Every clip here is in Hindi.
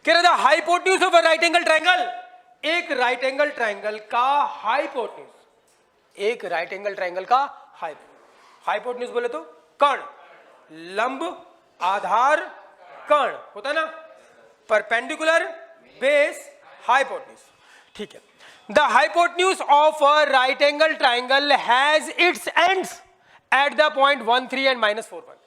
कह रहे थे hypotenuse of a right angle triangle, एक राइट एंगल ट्रायंगल का हाइपोटेन्यूज, एक राइट एंगल ट्रायंगल का हाइपोटेन्यूज बोले तो कर्ण, लंब आधार कर्ण होता ना, परपेंडिकुलर बेस हाइपोटेन्यूज, ठीक है। The hypotenuse of a right angle triangle has its ends at the point 1 3 and -4 1।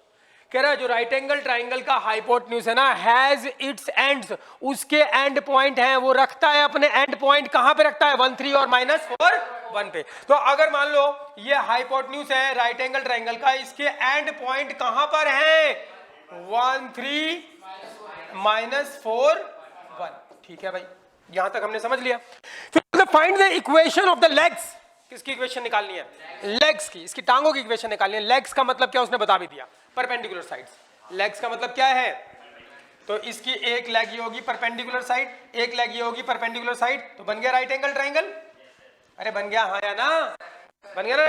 कह रहा है जो राइट एंगल ट्राइंगल का हाइपोटेन्यूज है ना, हैज इट्स एंड्स, उसके एंड पॉइंट हैं, वो रखता है अपने एंड पॉइंट कहां पे रखता है, 1 3 और -4 1 पे। तो अगर मान लो ये हाइपोटेन्यूज है राइट एंगल ट्राइंगल का, इसके एंड पॉइंट कहां पर है, 1 3 -4 1, ठीक है भाई, यहां तक हमने समझ लिया। फिर find the equation of the legs, किसकी इक्वेशन निकालनी है, लेग्स की, इसकी टांगों की इक्वेशन निकालनी है। लेग्स का मतलब क्या उसने बता भी दिया, परपेंडिकुलर साइड्स। लेग्स का मतलब क्या है, तो इसकी एक लेग ये होगी परपेंडिकुलर साइड, एक लेग ये होगी परपेंडिकुलर साइड, तो बन गया राइट एंगल ट्रायंगल। अरे बन गया, हाँ या ना, बन गया ना।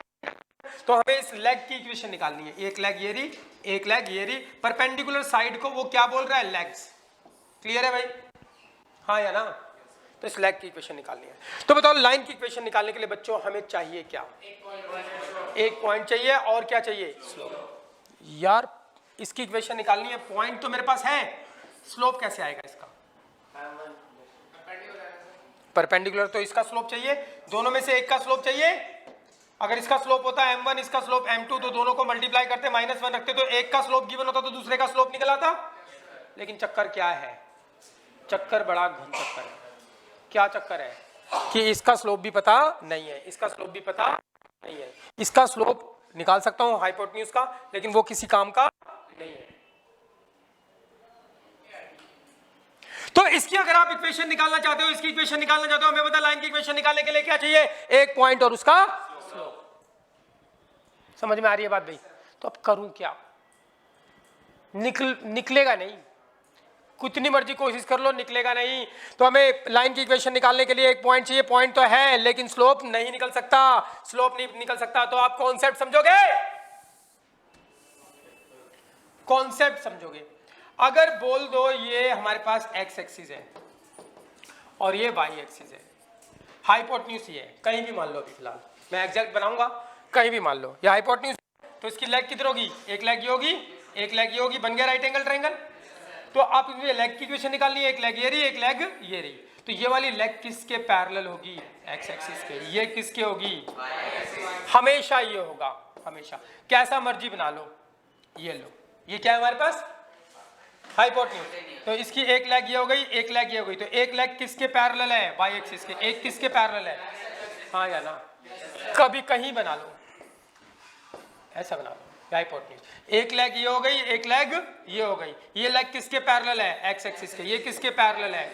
तो हमें इस लेग की इक्वेशन निकालनी है, एक लेग ये रही, एक लेग ये रही, परपेंडिकुलर साइड को वो क्या बोल रहा है, लेग्स। क्लियर है भाई, हाँ या ना। तो इस लेग की इक्वेशन निकालनी है। तो बताओ लाइन की इक्वेशन निकालने के लिए बच्चों हमें चाहिए क्या, एक पॉइंट चाहिए और क्या चाहिए, स्लोप। यार इसकी इक्वेशन निकालनी है, पॉइंट तो मेरे पास है, स्लोप कैसे आएगा इसका, परपेंडिकुलर तो इसका स्लोप चाहिए, दोनों में से एक का स्लोप चाहिए। अगर इसका स्लोप होता है m1, इसका स्लोप m2, तो दोनों को मल्टीप्लाई करते -1 रखते तो एक का स्लोप गिवन होता तो दूसरे का स्लोप निकल आता। लेकिन चक्कर क्या है, चक्कर बड़ा घन चक्कर है। क्या चक्कर है कि इसका स्लोप भी पता नहीं है, इसका स्लोप भी पता नहीं है। इसका स्लोप निकाल सकता हूं हाइपोटेन्यूज का, लेकिन वो किसी काम का नहीं है। तो इसकी अगर आप इक्वेशन निकालना चाहते हो, इसकी इक्वेशन निकालना चाहते हो, हमें पता लाइन की इक्वेशन निकालने के लिए क्या चाहिए, एक पॉइंट और उसका स्लोप। समझ में आ रही है बात भाई। तो अब करूं क्या, निकलेगा नहीं, कितनी मर्जी कोशिश कर लो निकलेगा नहीं। तो हमें लाइन की इक्वेशन निकालने के लिए एक पॉइंट चाहिए, पॉइंट तो है लेकिन स्लोप नहीं निकल सकता, स्लोप नहीं निकल सकता। तो आप कॉन्सेप्ट समझोगे, कॉन्सेप्ट समझोगे। अगर बोल दो ये हमारे पास एक्स एक्सिस है और ये वाई एक्सिस है, हाइपोटेन्यूज ये है, कहीं भी मान लो, अभी फिलहाल मैं एग्जैक्ट बनाऊंगा, कहीं भी मान लो ये हाइपोटेन्यूज, तो इसकी लेग किधर होगी, एक लेग ये होगी, एक लेग ये होगी, बन गया राइट एंगल ट्रायंगल। तो आप ये लेग की इक्वेशन निकालनी है, एक लेग ये रही, एक लेग ये रही, तो ये वाली लेग किसके पैरेलल होगी, एक्स एक्सिस के, ये किसके होगी, हमेशा ये होगा, हमेशा, कैसा मर्जी बना लो। ये लो, ये क्या है हमारे पास, हाइपोटेन्यूज। तो इसकी एक लेग ये हो गई, एक लेग ये हो गई, तो एक लेग किसके पैरेलल है, वाई एक्सिस के, एक किसके पैरेलल है, हाँ या ना। कभी कहीं बना लो, ऐसा बना लो हाइपोटेन्यूज। एक लेग ये हो गई, एक लेग ये हो गई, ये लेग किसके पैरेलल है, एक्स एक्सिस के, ये किसके पैरेलल है।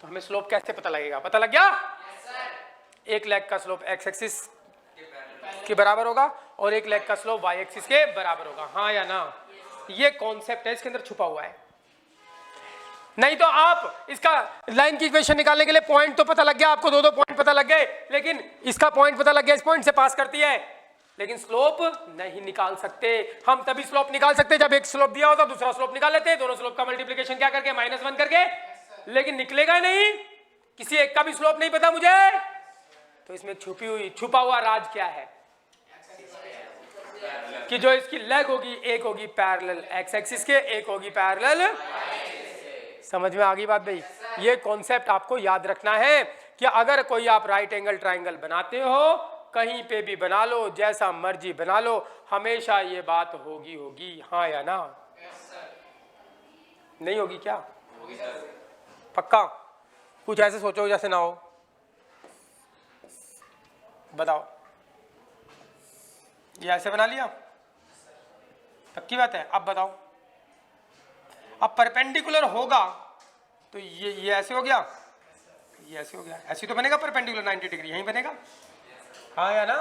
तो हमें स्लोप कैसे पता लगेगा, पता लग गया, एक लेग का स्लोप एक्स एक्सिस के बराबर होगा और एक लेग का स्लोप वाई एक्सिस के बराबर होगा, हाँ या ना। ये कॉन्सेप्ट है, इसके अंदर छुपा हुआ है। नहीं तो आप इसका लाइन की इक्वेशन निकालने के लिए पॉइंट तो पता लग गया आपको, दो पॉइंट पता लग गए, लेकिन इसका पॉइंट पता लग गया, इस पॉइंट से पास करती है, लेकिन स्लोप नहीं निकाल सकते। हम तभी स्लोप निकाल सकते जब एक स्लोप दिया होता, दूसरा स्लोप निकाल लेते, दोनों स्लोप का मल्टीप्लिकेशन क्या करके, -1 करके, लेकिन निकलेगा नहीं, किसी एक का भी स्लोप नहीं पता मुझे। तो इसमें छुपा हुआ राज क्या है कि जो इसकी लेग होगी, एक होगी पैरेलल एक्स एक्सिस के, एक होगी पैरेलल। समझ में आ गई बात भाई। ये कॉन्सेप्ट आपको याद रखना है कि अगर कोई आप राइट एंगल ट्रायंगल बनाते हो, कहीं पे भी बना लो, जैसा मर्जी बना लो, हमेशा ये बात होगी, हाँ या ना। नहीं होगी क्या, पक्का, कुछ ऐसे सोचो जैसे ना हो, बताओ। ये ऐसे बना लिया, पक्की बात है। अब बताओ, अब परपेंडिकुलर होगा तो ये ऐसे हो गया, ये ऐसे हो गया, ऐसे तो बनेगा परपेंडिकुलर 90 डिग्री, यहीं बनेगा, हाँ या ना।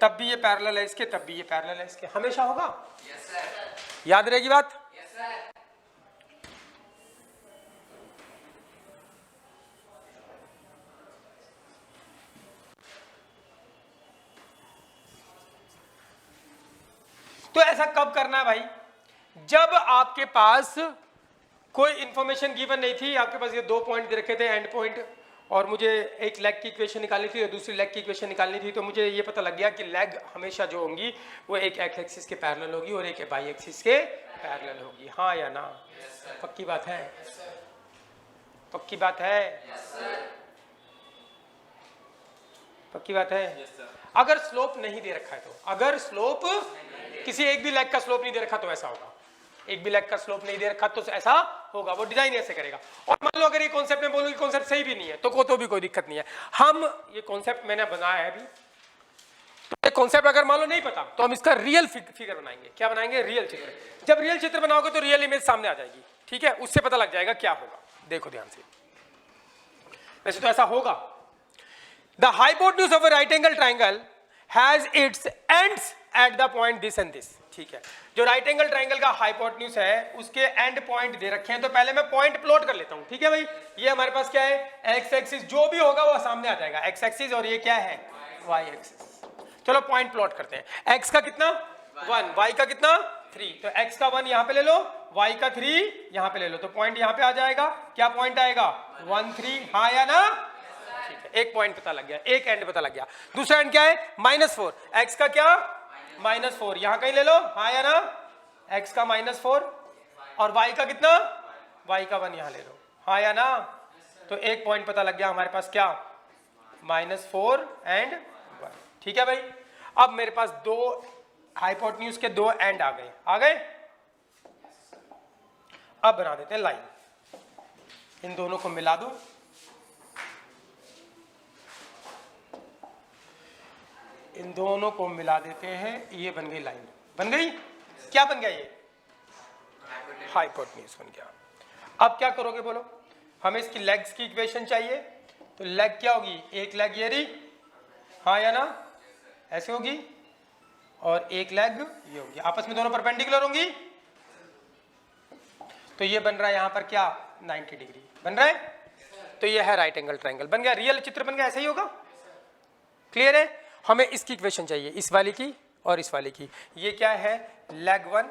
तब भी ये पैरेलल है इसके, तब भी ये पैरेलल है इसके, हमेशा होगा। याद रहेगी बात। तो ऐसा कब करना है भाई, जब आपके पास कोई इंफॉर्मेशन गिवन नहीं थी, आपके पास ये 2 पॉइंट दे रखे थे एंड पॉइंट, और मुझे एक लेग की इक्वेशन निकालनी थी और दूसरी लेग की इक्वेशन निकालनी थी। तो मुझे ये पता लग गया कि लेग हमेशा जो होंगी वो एक एक्स एक्सिस के पैरेलल होगी और एक वाई एक्सिस के पैरेलल होगी। हाँ या ना? पक्की बात है? पक्की बात है? पक्की बात है? अगर स्लोप नहीं दे रखा है तो, अगर स्लोप किसी एक भी लेग का स्लोप नहीं दे रखा तो ऐसा होगा, एक भी लेग का स्लोप नहीं दे रखा तो ऐसा होगा, वो डिजाइन ऐसे करेगा। और मान लो अगर ये कॉन्सेप्ट में बोलूं कि कॉन्सेप्ट सही भी नहीं है तो भी कोई दिक्कत नहीं है। हम ये कॉन्सेप्ट मैंने बनाया है अभी, तो ये कॉन्सेप्ट अगर मान लो नहीं पता तो हम इसका रियल फिगर बनाएंगे। क्या बनाएंगे? रियल चित्र। जब रियल चित्र बनाओगे तो रियल इमेज सामने आ जाएगी, ठीक है, उससे पता लग जाएगा क्या होगा। देखो ध्यान से, वैसे तो ऐसा होगा। The hypotenuse of a right angle triangle has its ends at the point this and this, ठीक है। जो राइट एंगल ट्राइंगल का हाइपोटेन्यूज है उसके एंड पॉइंट दे रखे हैं, तो पहले मैं पॉइंट प्लॉट कर लेता हूं, ठीक है भाई। ये हमारे पास क्या है? एक्स एक्सिस, जो भी होगा वो सामने आ जाएगा, एक्स एक्सिस, और ये क्या है? Y axis. चलो पॉइंट प्लॉट करते हैं। एक्स का कितना? 1, वाई का कितना? 3। तो एक्स का 1 यहां पे ले लो, वाई का 3 यहां पे ले लो, तो पॉइंट यहां पे आ जाएगा। क्या पॉइंट आएगा? 1 3। हाँ या ना? एक पॉइंट पता लग गया, एक एंड पता लग गया। दूसरा एंड क्या है? -4। एक्स का क्या? -4, यहां कहीं ले लो। हाँ या ना? एक्स का -4, और वाई का कितना? वाई का 1 यहां ले लो। हाँ या ना? तो एक पॉइंट पता लग गया हमारे पास, क्या? -4 एंड 1, ठीक है भाई। अब मेरे पास 2 हाइपोटेन्यूज के 2 एंड आ गए, आ गए। अब बना देते हैं लाइन, इन दोनों को मिला दो। इन दोनों को मिला देते हैं, ये बन गई लाइन। बन गई? क्या बन गया? ये हाइपोटेन्यूज बन गया। अब क्या करोगे बोलो? हमें इसकी लेग्स की इक्वेशन चाहिए, तो लेग क्या होगी? एक लेग ये रही, हाँ या ना? ऐसे होगी, और एक लेग ये होगी, आपस में दोनों परपेंडिकुलर होंगी। तो ये बन रहा है यहां पर क्या? 90 डिग्री बन रहा है। तो ये है राइट एंगल ट्राइंगल, बन गया, रियल चित्र बन गया। ऐसा ही होगा, क्लियर है? हमें इसकी इक्वेशन चाहिए, इस वाली की और इस वाली की। ये क्या है? लेग 1,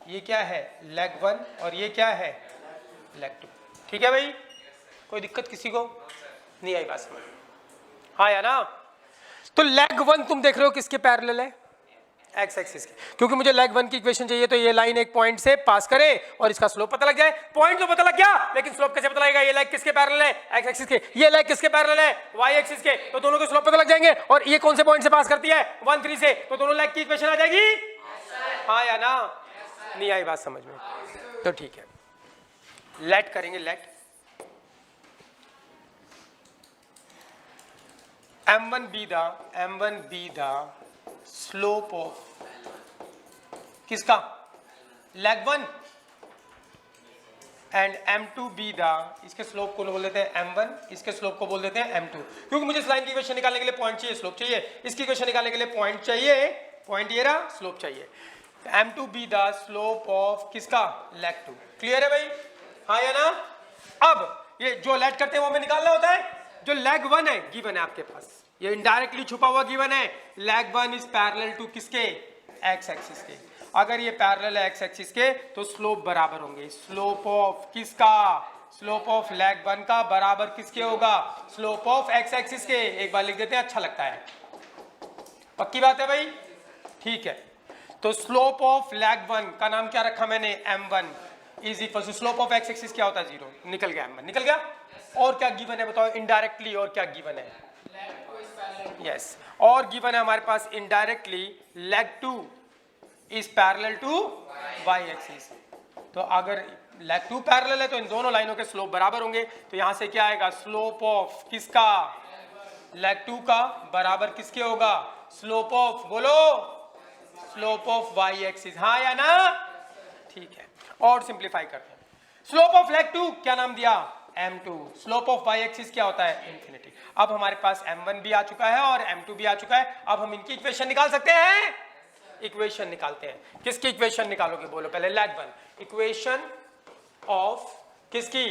ये क्या है? लेग 1, और ये क्या है? लेग 2, ठीक है भाई। कोई दिक्कत किसी को नहीं आई बात समझ? हाँ या ना? तो लेग 1 तुम देख रहे हो किसके पैरेलल है? एक्स एक्सिस के, क्योंकि मुझे लेग 1 की इक्वेशन चाहिए, तो ये लाइन एक पॉइंट से पास करे और इसका स्लोप पता लग जाए। पॉइंट तो पता लग गया, लेकिन स्लोप कैसे पता लगेगा? ये लेग किसके पैरेलल है? एक्स एक्सिस के। ये लेग किसके पैरेलल है? वाई एक्सिस के। तो दोनों के स्लोप पता लग जाएंगे, और ये कौन से पॉइंट से पास करती है? 1 3 से, तो दोनों लेग की इक्वेशन आ जाएगी। हाँ या ना? नहीं आई बात समझ में? तो ठीक है, लेट करेंगे। Let M1 be the slope of किसका? Leg 1, and M2 be the, इसके स्लोप को बोल देते हैं M1, इसके स्लोप को बोल देते हैं M2। क्योंकि मुझे इस लाइन की इक्वेशन निकालने के लिए पॉइंट चाहिए, स्लोप चाहिए। इसकी इक्वेशन निकालने के लिए पॉइंट चाहिए, पॉइंट ये रहा, स्लोप चाहिए। M2 be the slope of किसका? लेग 2। क्लियर है भाई? हाँ या ना? अब ये जो लेट करते हैं वो हमें निकालना होता है। जो लेग 1 है गिवन है आपके पास, ये इनडायरेक्टली छुपा हुआ गिवन है। लेग 1 इज पैरेलल टू किसके? एक्स एक्सिस के। अगर ये पैरेलल है एक्स एक्सिस के तो स्लोप बराबर होंगे। स्लोप ऑफ किसका? स्लोप ऑफ लेग 1 का बराबर किसके होगा? स्लोप ऑफ एक्स एक्सिस के। एक बार लिख देते हैं, अच्छा लगता है। पक्की बात है भाई? ठीक है, तो स्लोप ऑफ लेग 1 का नाम क्या रखा मैंने? M1 is equal to slope of x axis क्या होता है? 0। निकल गया M1, निकल गया। और क्या गिवन है बताओ इनडायरेक्टली? और क्या गिवन है? यस, और गिवन है हमारे पास indirectly leg 2 is parallel to Y axis. तो अगर लेग 2 पैरेलल है तो इन दोनों लाइनों के स्लोप बराबर होंगे। तो यहां से क्या आएगा? स्लोप ऑफ किसका? लेग 2 का बराबर किसके होगा? स्लोप ऑफ, बोलो, स्लोप ऑफ वाई एक्सिस। हाँ या ना? ठीक है, और सिंप्लीफाई करते हैं। स्लोप ऑफ लेग 2 क्या नाम दिया? M2। Slope of Y axis क्या होता है? इन्फिनिटी। अब हमारे पास M1 भी आ चुका है और M2 भी आ चुका है। अब हम इनकी इक्वेशन निकाल सकते हैं। इक्वेशन निकालते हैं। किसकी इक्वेशन निकालोगे बोलो पहले? लेग 1। इक्वेशन ऑफ किसकी?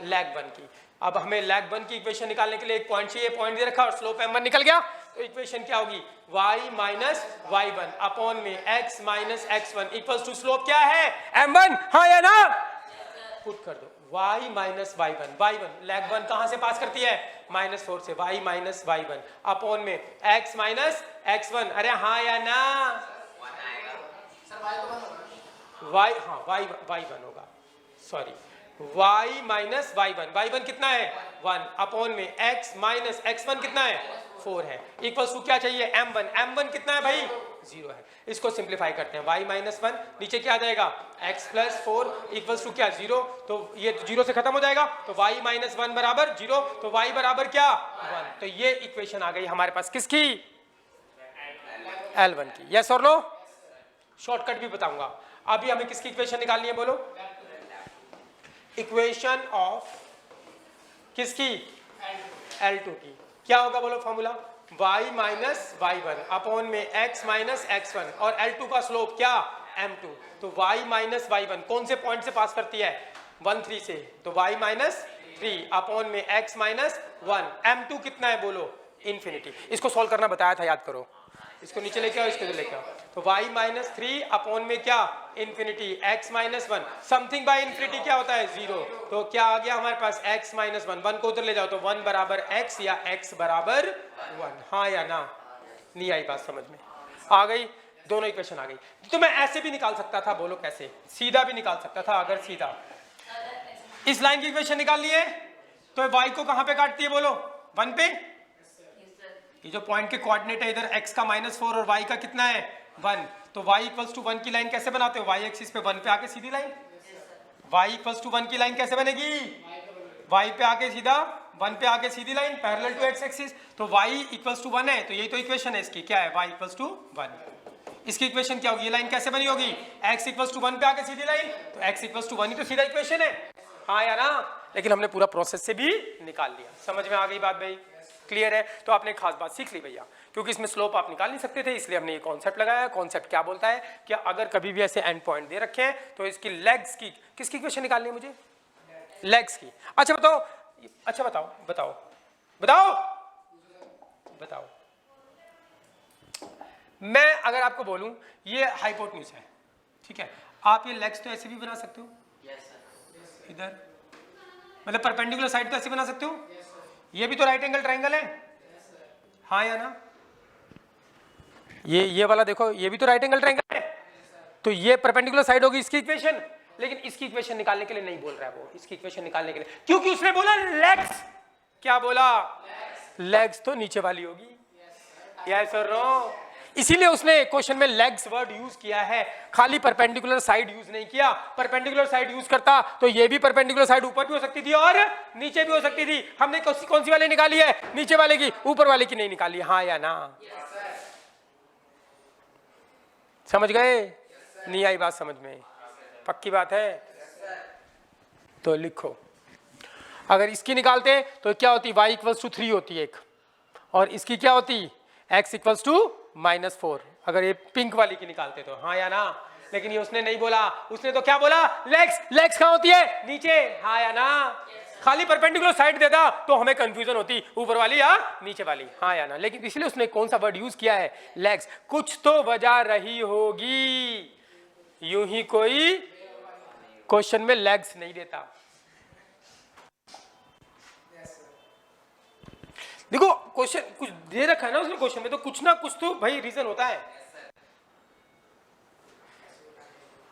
लेग 1 की। अब हमें लेग 1 की इक्वेशन निकालने के लिए एक पॉइंट चाहिए, पॉइंट दे रखा और स्लोप M1 निकल गया। तो इक्वेशन क्या होगी? y माइनस y1 अपॉन में x minus x1 equals to slope क्या है? M1। हाँ या ना? पुट कर दो y माइनस वाई वन, लैग वन कहां से पास करती है, -4 से, y minus y one upon में x माइनस x1। अरे हाँ या ना, y, हाँ y वन होगा, sorry y minus y one कितना है 1 अपॉन में x माइनस x1 कितना है 4 है, इक्वल्स टू क्या चाहिए m1 कितना है भाई 0 है। इसको सिंप्लीफाई करते हैं, y माइनस वन नीचे क्या आ जाएगा x प्लस 4 इक्वल्स टू क्या 0, तो ये 0 से खत्म हो जाएगा, तो y माइनस वन बराबर 0, तो y बराबर क्या 1। तो ये इक्वेशन आ गई हमारे पास किसकी, L1 की। यस और नो, शॉर्टकट भी बताऊंगा। अभी हमें किसकी इक्वेशन निकालनी है बोलो, इक्वेशन ऑफ किसकी, L2 की। क्या होगा बोलो formula, y minus y one upon में x माइनस x1 और L2 का स्लोप क्या m2, तो y माइनस वाई वन कौन से पॉइंट से पास करती है 1 3 से, तो y माइनस 3 अपॉन में x माइनस 1, m2 कितना है बोलो इन्फिनिटी। इसको सॉल्व करना बताया था, याद करो, इसको नीचे लेके आओ, इसको लेके आओ, तो y माइनस 3 अपॉन में क्या infinity x minus 1, something by infinity क्या होता है 0, तो क्या आ गया हमारे पास x माइनस 1 को उधर ले जाओ, तो 1 बराबर x या x बराबर 1, हाँ या ना, नहीं आई बात समझ में, आ गई, दोनों इक्वेशन आ गई। तो मैं ऐसे भी निकाल सकता था, बोलो कैसे, सीधा भी निकाल सकता था। अगर सीधा इस लाइन की इक्वेशन निकालनी है तो y को कहां पे काटती है बोलो 1 पे, ये जो पॉइंट के कोऑर्डिनेट है इधर x का -4 और y का कितना है 1, तो y इक्वल्स टू 1 की लाइन कैसे बनाते हो, y एक्सिस पे 1 पे आके सीधी लाइन, y इक्वल्स टू 1 की लाइन कैसे बनेगी, y पे आके सीधा 1 पे आके सीधी line parallel to x axis, तो y इक्वल्स टू 1 है, तो यही तो इक्वेशन है इसकी, क्या है y इक्वल्स टू 1। इसकी इक्वेशन क्या होगी, ये लाइन कैसे बनी होगी, x इक्वल्स टू 1 पे आके सीधी लाइन, तो x इक्वल्स टू 1 ही तो सीधा इक्वेशन है, हाँ या ना, लेकिन हमने पूरा प्रोसेस से भी निकाल लिया। समझ में आ गई बात भाई, क्लियर है। तो आपने खास बात सीख ली भैया, क्योंकि इसमें स्लोप आप निकाल नहीं सकते थे, इसलिए हमने ये कॉन्सेप्ट लगाया। कॉन्सेप्ट क्या बोलता है कि अगर कभी भी ऐसे एंड पॉइंट दे रखे हैं तो इसकी लेग्स की, किसकी इक्वेशन निकालनी है मुझे, लेग्स की। अच्छा बताओ, अच्छा बताओ बताओ बताओ बताओ, मैं अगर आपको बोलूं ये हाइपोटेन्यूज है, ठीक है, आप ये लेग्स तो ऐसे भी बना सकते हो, इधर मतलब परपेंडिकुलर साइड तो ऐसे बना सकते हो, ये भी तो राइट एंगल ट्रायंगल है, हाँ या ना, ये वाला देखो, ये भी तो राइट एंगल ट्रायंगल है, तो ये परपेंडिकुलर साइड होगी इसकी इक्वेशन, लेकिन इसकी इक्वेशन निकालने के लिए नहीं बोल रहा है वो, इसकी इक्वेशन निकालने के लिए, क्योंकि उसने बोला लेग्स, क्या बोला, लेग्स तो नीचे वाली होगी, यस और नो, इसीलिए उसने क्वेश्चन में लेग्स वर्ड यूज किया है, खाली परपेंडिकुलर साइड यूज नहीं किया। परपेंडिकुलर साइड यूज करता तो ये भी परपेंडिकुलर साइड ऊपर भी हो सकती थी और नीचे भी हो सकती थी। हमने कौन सी वाली निकाली है, नीचे वाले की, ऊपर वाले की नहीं निकाली, हाँ या ना, समझ गए, नहीं आई बात समझ में, पक्की बात है, तो लिखो, अगर इसकी निकालते तो क्या होती, y इक्वल्स टू 3 होती एक, और इसकी क्या होती, x इक्वल्स टू -4, अगर ये पिंक वाली की निकालते तो, हाँ या ना, लेकिन ये उसने नहीं बोला, उसने तो क्या बोला, लेग्स कहाँ होती है, नीचे, हाँ या ना, खाली परपेंडिकुलर साइड देता तो हमें कंफ्यूजन होती, ऊपर वाली या नीचे वाली, हाँ या ना, लेकिन इसलिए उसने कौन सा वर्ड यूज किया है, लेग्स। कुछ तो वजह रही होगी, यूं ही कोई क्वेश्चन में लेग्स नहीं देता। देखो क्वेश्चन कुछ दे रखा है ना उसने क्वेश्चन में, तो कुछ ना कुछ तो भाई रीजन होता है।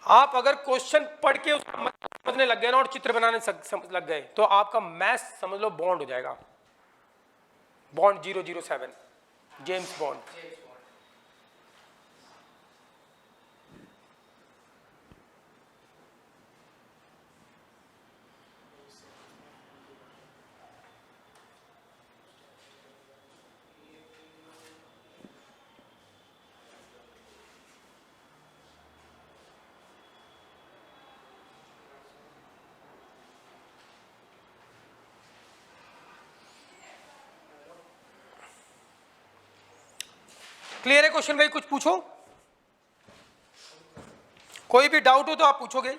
आप अगर क्वेश्चन पढ़ के उसको समझने लग गए ना और चित्र बनाने लग गए तो आपका मैथ्स समझ लो बॉन्ड हो जाएगा, बॉन्ड 007, जेम्स बॉन्ड। क्लियर है क्वेश्चन भाई, कुछ पूछो, कोई भी डाउट हो तो आप पूछोगे।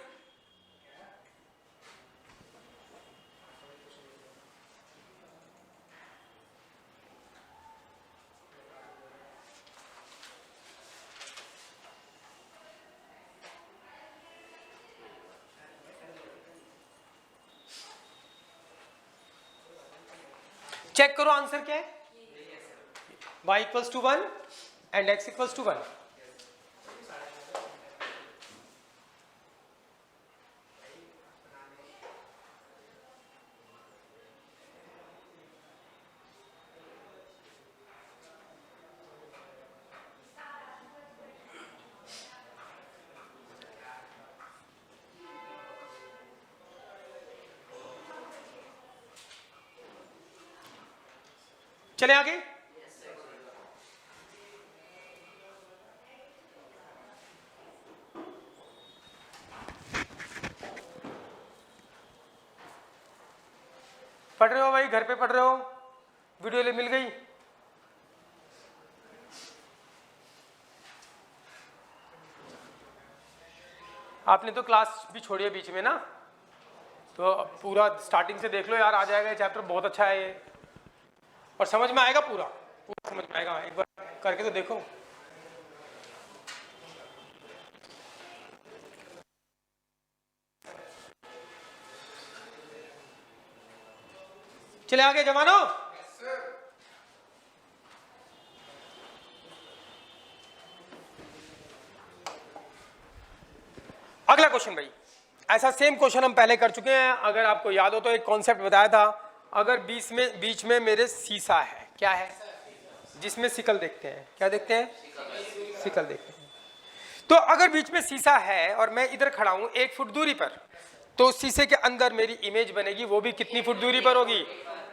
चेक करो आंसर क्या है, y equals to 1 and x equals to 1। चले आगे। पढ़ रहे हो भाई, घर पे पढ़ रहे हो, वीडियो ले मिल गई? आपने तो क्लास भी छोड़ी है बीच में ना, तो पूरा स्टार्टिंग से देख लो यार, आ जाएगा ये चैप्टर, बहुत अच्छा है ये, और समझ में आएगा, पूरा पूरा समझ में आएगा, एक बार करके तो देखो। चले आगे जवानों। अगला क्वेश्चन भाई, ऐसा सेम क्वेश्चन हम पहले कर चुके हैं, अगर आपको याद हो तो एक कॉन्सेप्ट बताया था, अगर बीच में मेरे शीशा है, क्या है, जिसमें सिकल देखते हैं, क्या देखते हैं, सिकल देखते हैं। तो अगर बीच में शीशा है और मैं इधर खड़ा हूं 1 फुट दूरी पर, तो शीशे के अंदर मेरी इमेज बनेगी, वो भी कितनी फुट दूरी पर होगी?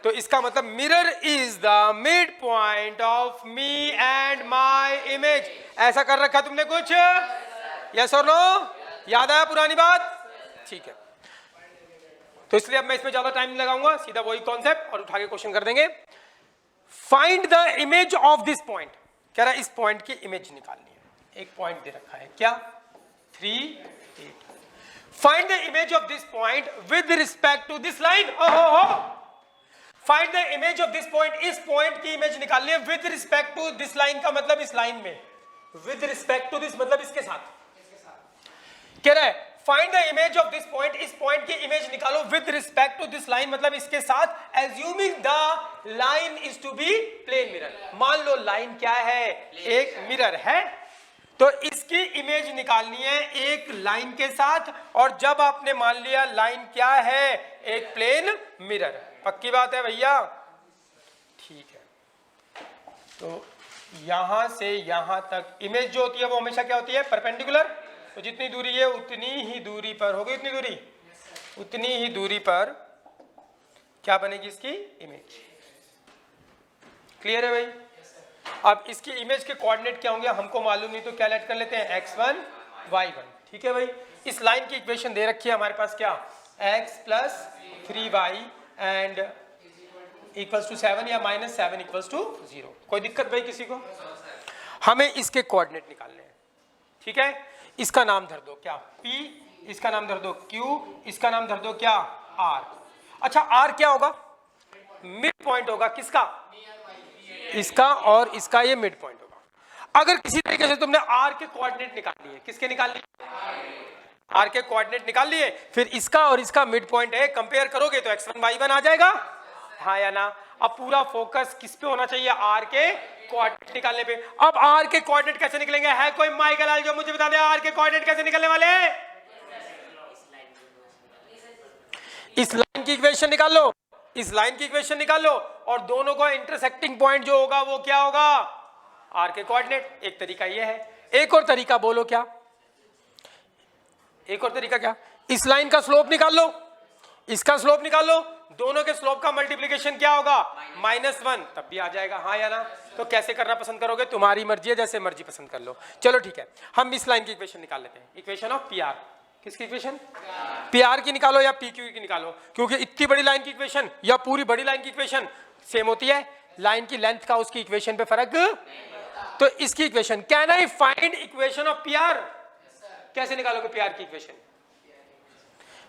तो इसका मतलब mirror is the mid point of me and my image. ऐसा कर रखा तुमने कुछ, यस और नो? याद आया पुरानी बात? ठीक है, तो इसलिए अब मैं इसमें ज्यादा टाइम नहीं लगाऊंगा, सीधा वही कॉन्सेप्ट और उठा के क्वेश्चन कर देंगे। Find the image of this point, कह रहा है इस पॉइंट की इमेज निकालनी है। एक पॉइंट दे रखा है, क्या, 3, 8। Find the image of this point with respect to this line. Find the image of this point, इस पॉइंट की इमेज निकालनी है with respect to this line का मतलब इस लाइन में, विद रिस्पेक्ट टू दिस मतलब इसके साथ। कह रहा है find the image of this point, इस पॉइंट की इमेज निकालो with respect to this line मतलब इसके साथ, assuming the line is to be plane mirror. मान लो लाइन क्या है, एक मिरर है, तो इसकी इमेज निकालनी है एक लाइन के साथ, और जब आपने मान लिया लाइन क्या है, एक प्लेन मिरर। पक्की बात है भैया? ठीक है, तो यहां से यहां तक इमेज जो होती है वो हमेशा क्या होती है, परपेंडिकुलर। तो जितनी दूरी है उतनी ही दूरी पर होगी, उतनी दूरी, उतनी ही दूरी पर क्या बनेगी, इसकी इमेज। क्लियर है भाई? अब इसकी इमेज के कोऑर्डिनेट क्या होंगे हमको मालूम नहीं, तो क्या लेट कर लेते हैं, x1 y1। ठीक है भाई, इस लाइन की इक्वेशन दे रखी है हमारे पास, क्या, x plus 3y and equals to 7 या -7 इक्वल्स टू 0। कोई दिक्कत भाई किसी को? हमें इसके कोऑर्डिनेट निकालने हैं। ठीक है, इसका नाम धर दो क्या, P, इसका नाम धर दो Q, इसका नाम धर दो क्या, R। अच्छा, R क्या होगा, मिड पॉइंट होगा, किसका, इसका और इसका, ये मिड पॉइंट होगा। अगर किसी तरीके से तुमने R के कोऑर्डिनेट निकाल लिए, किसके निकाल लिए, R के कोऑर्डिनेट निकाल लिए, फिर इसका और इसका मिड पॉइंट है, कंपेयर करोगे तो x1 y1 आ जाएगा, हाँ या ना? अब पूरा फोकस किस पे होना चाहिए, R के कोऑर्डिनेट निकालने पे। अब R के कोऑर्डिनेट कैसे निकलेंगे, है कोई माइकल आल जो मुझे बता दे R के कोऑर्डिनेट कैसे निकलने वाले हैं? इस लाइन की इक्वेशन निकाल लो, इस लाइन की इक्वेशन निकाल लो, और दोनों का इंटरसेक्टिंग पॉइंट जो होगा वो क्या होगा, R के कोऑर्डिनेट। एक तरीका ये है, एक और तरीका बोलो क्या, एक और तरीका क्या, इस लाइन का स्लोप निकाल लो, इसका स्लोप निकाल लो, दोनों के स्लोप का मल्टीप्लिकेशन क्या होगा, -1, तब भी आ जाएगा, हाँ या ना? तो कैसे करना पसंद करोगे, तुम्हारी मर्जी है, जैसे मर्जी पसंद कर लो। चलो ठीक है, हम इस लाइन की इक्वेशन निकाल लेते हैं, इक्वेशन ऑफ पी आर। किसकी इक्वेशन, पी आर की निकालो या पी क्यू की निकालो, क्योंकि इतनी बड़ी लाइन की इक्वेशन या पूरी बड़ी लाइन की इक्वेशन सेम होती है, लाइन की लेंथ का उसकी इक्वेशन पे फर्क। तो इसकी equation, can I find equation of P R, कैसे निकालोगे पी आर की इक्वेशन?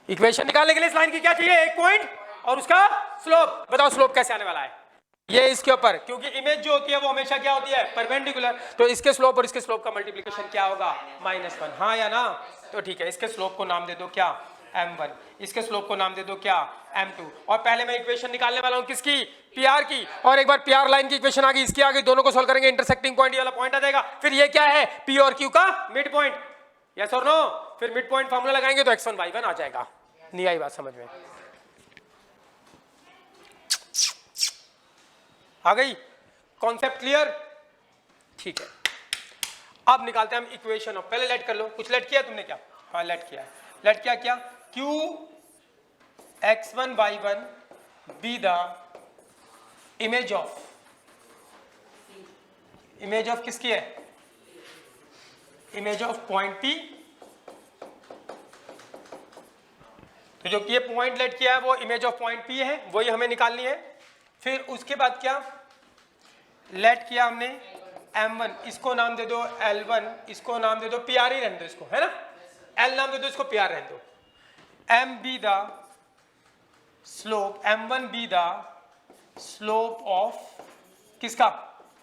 इक्वेशन निकालने के लिए इस लाइन की क्या चाहिए, एक पॉइंट और उसका स्लोप। बताओ स्लोप कैसे आने वाला है, ये इसके ऊपर, क्योंकि इमेज जो होती है वो हमेशा क्या होती है, परपेंडिकुलर। तो इसके स्लोप और इसके स्लोप का मल्टीप्लिकेशन क्या होगा, -1, हाँ या ना? तो ठीक है, इसके स्लोप को नाम दे दो क्या, m1, इसके स्लोप को नाम दे दो क्या, m2। और पहले मैं इक्वेशन निकालने वाला हूं किसकी, पीआर की, और एक बार पीआर लाइन की इक्वेशन आ गई, इसकी आगे दोनों को सोल्व करेंगे, इंटरसेक्टिंग पॉइंट ये वाला पॉइंट आ जाएगा, फिर ये क्या है, पी और क्यू का मिड पॉइंट, यस और नो, फिर मिड पॉइंट फार्मूला लगाएंगे तो x1 y1 आ जाएगा। नहीं आई बात समझ में, आ गई कॉन्सेप्ट क्लियर, ठीक है। अब निकालते हैं हम इक्वेशन ऑफ, पहले लेट कर लो, कुछ लेट किया तुमने क्या, हाँ लेट किया, लेट क्या q x1 y1 be the image of किसकी है, इमेज ऑफ पॉइंट P। तो जो ये पॉइंट लेट किया है वो इमेज ऑफ पॉइंट P है, वही हमें निकालनी है। फिर उसके बाद क्या लेट किया हमने m1, इसको नाम दे दो L1, इसको नाम दे दो PR ही रहने दो, इसको है ना, L नाम दे दो, इसको PR रहने दो। M be the slope, M1 be the slope of किसका,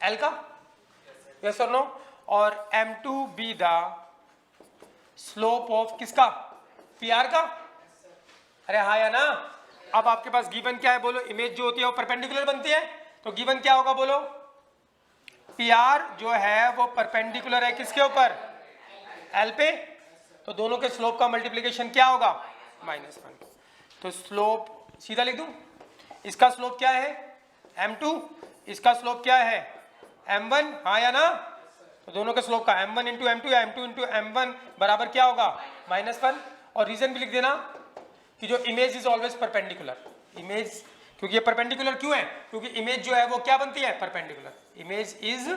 L का, yes or no, और M2 be the slope of किसका, PR का, अरे हाँ या ना। अब आपके पास गिवन क्या है बोलो, इमेज जो होती है वो परपेंडिकुलर बनती है, तो गिवन क्या होगा बोलो, PR जो है वो परपेंडिकुलर है किसके ऊपर, L पे, तो दोनों के स्लोप का मल्टीप्लिकेशन क्या होगा, -1। तो स्लोप सीधा लिख दूं, इसका स्लोप क्या है m2, इसका स्लोप क्या है m1, हाँ या ना, तो दोनों के स्लोप का m1 इंटू m2 या m2 इंटू m1 बराबर क्या होगा -1। और रीजन भी लिख देना कि जो image is always perpendicular, image क्योंकि ये परपेंडिकुलर क्यों है, क्योंकि इमेज जो है वो क्या बनती है, perpendicular, image is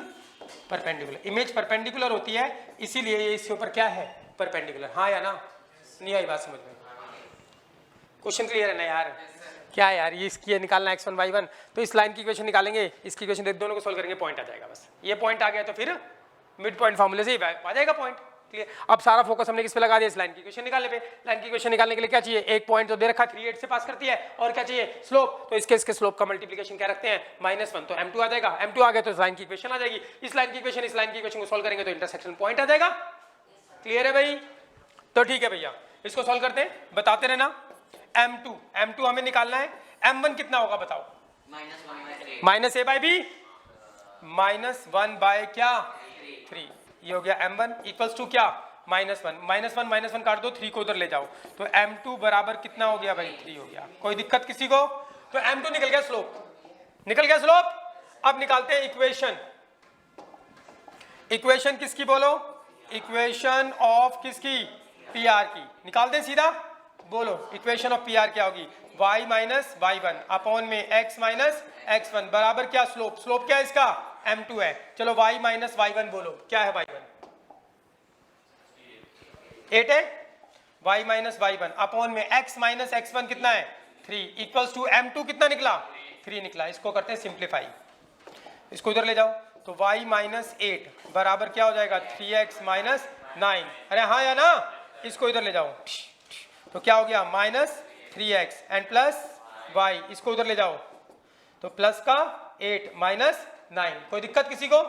perpendicular, image perpendicular होती है, इसीलिए ये इसके ऊपर क्या है, परपेंडिकुलर, हाँ या ना, नहीं आई बात समझ में, क्वेश्चन क्लियर है ना यार, क्या है यार, ये इसकी ये निकालना x1 y1, तो इस लाइन की इक्वेशन निकालेंगे, इसकी इक्वेशन दोनों को सोल्व करेंगे, पॉइंट आ जाएगा, बस ये पॉइंट आ गया तो फिर मिड पॉइंट फार्मूले से ही आ जाएगा पॉइंट, क्लियर। अब सारा फोकस हमने किस पे लगा दिया, इस लाइन की इक्वेशन निकालने पे। लाइन की इक्वेशन निकालने के लिए क्या चाहिए, एक पॉइंट तो दे रखा 3/8 से पास करती है, और क्या चाहिए, स्लोप, तो इसके स्लोप का मल्टीप्लिकेशन क्या रखते हैं, -1, तो m2 आ जाएगा, m2 आ गया तो इस लाइन की इक्वेशन आ जाएगी, इस लाइन की इक्वेशन को सोल्व करेंगे तो इंटरसेक्शन पॉइंट आ जाएगा, क्लियर है भाई। तो ठीक है भैया, इसको सोल्व करते हैं, बताते रहना। m2 हमें निकालना है, m1 कितना होगा बताओ, -a/b -1 बाय क्या 3, ये हो गया m1 इक्वल्स टू क्या -1 काट दो, 3 को उधर ले जाओ, तो m2 बराबर कितना हो गया भाई 3 हो गया, कोई दिक्कत किसी को, तो m2 निकल गया स्लोप। अब निकालते हैं इक्वेशन किसकी बोलो, इक्वेशन ऑफ किसकी, PR की, निकाल दे सीधा, बोलो इक्वेशन ऑफ PR क्या होगी, y माइनस y1 अपॉन में x माइनस x1 बराबर क्या, स्लोप क्या है इसका, m2 है, चलो y माइनस y1 बोलो, क्या है y1 8 है, y माइनस y1 अपॉन में x माइनस x1 कितना है 3 इक्वल्स टू m2 कितना निकला 3 निकला। इसको करते हैं सिंप्लीफाई, इसको उधर ले जाओ, तो y माइनस 8 बराबर क्या हो जाएगा 3x माइनस 9, अरे हाँ या ना, इसको इधर ले जाओ, तो क्या हो गया -3x एंड प्लस y, इसको उधर ले जाओ, तो प्लस का 8 माइनस 9, कोई दिक्कत किसी को,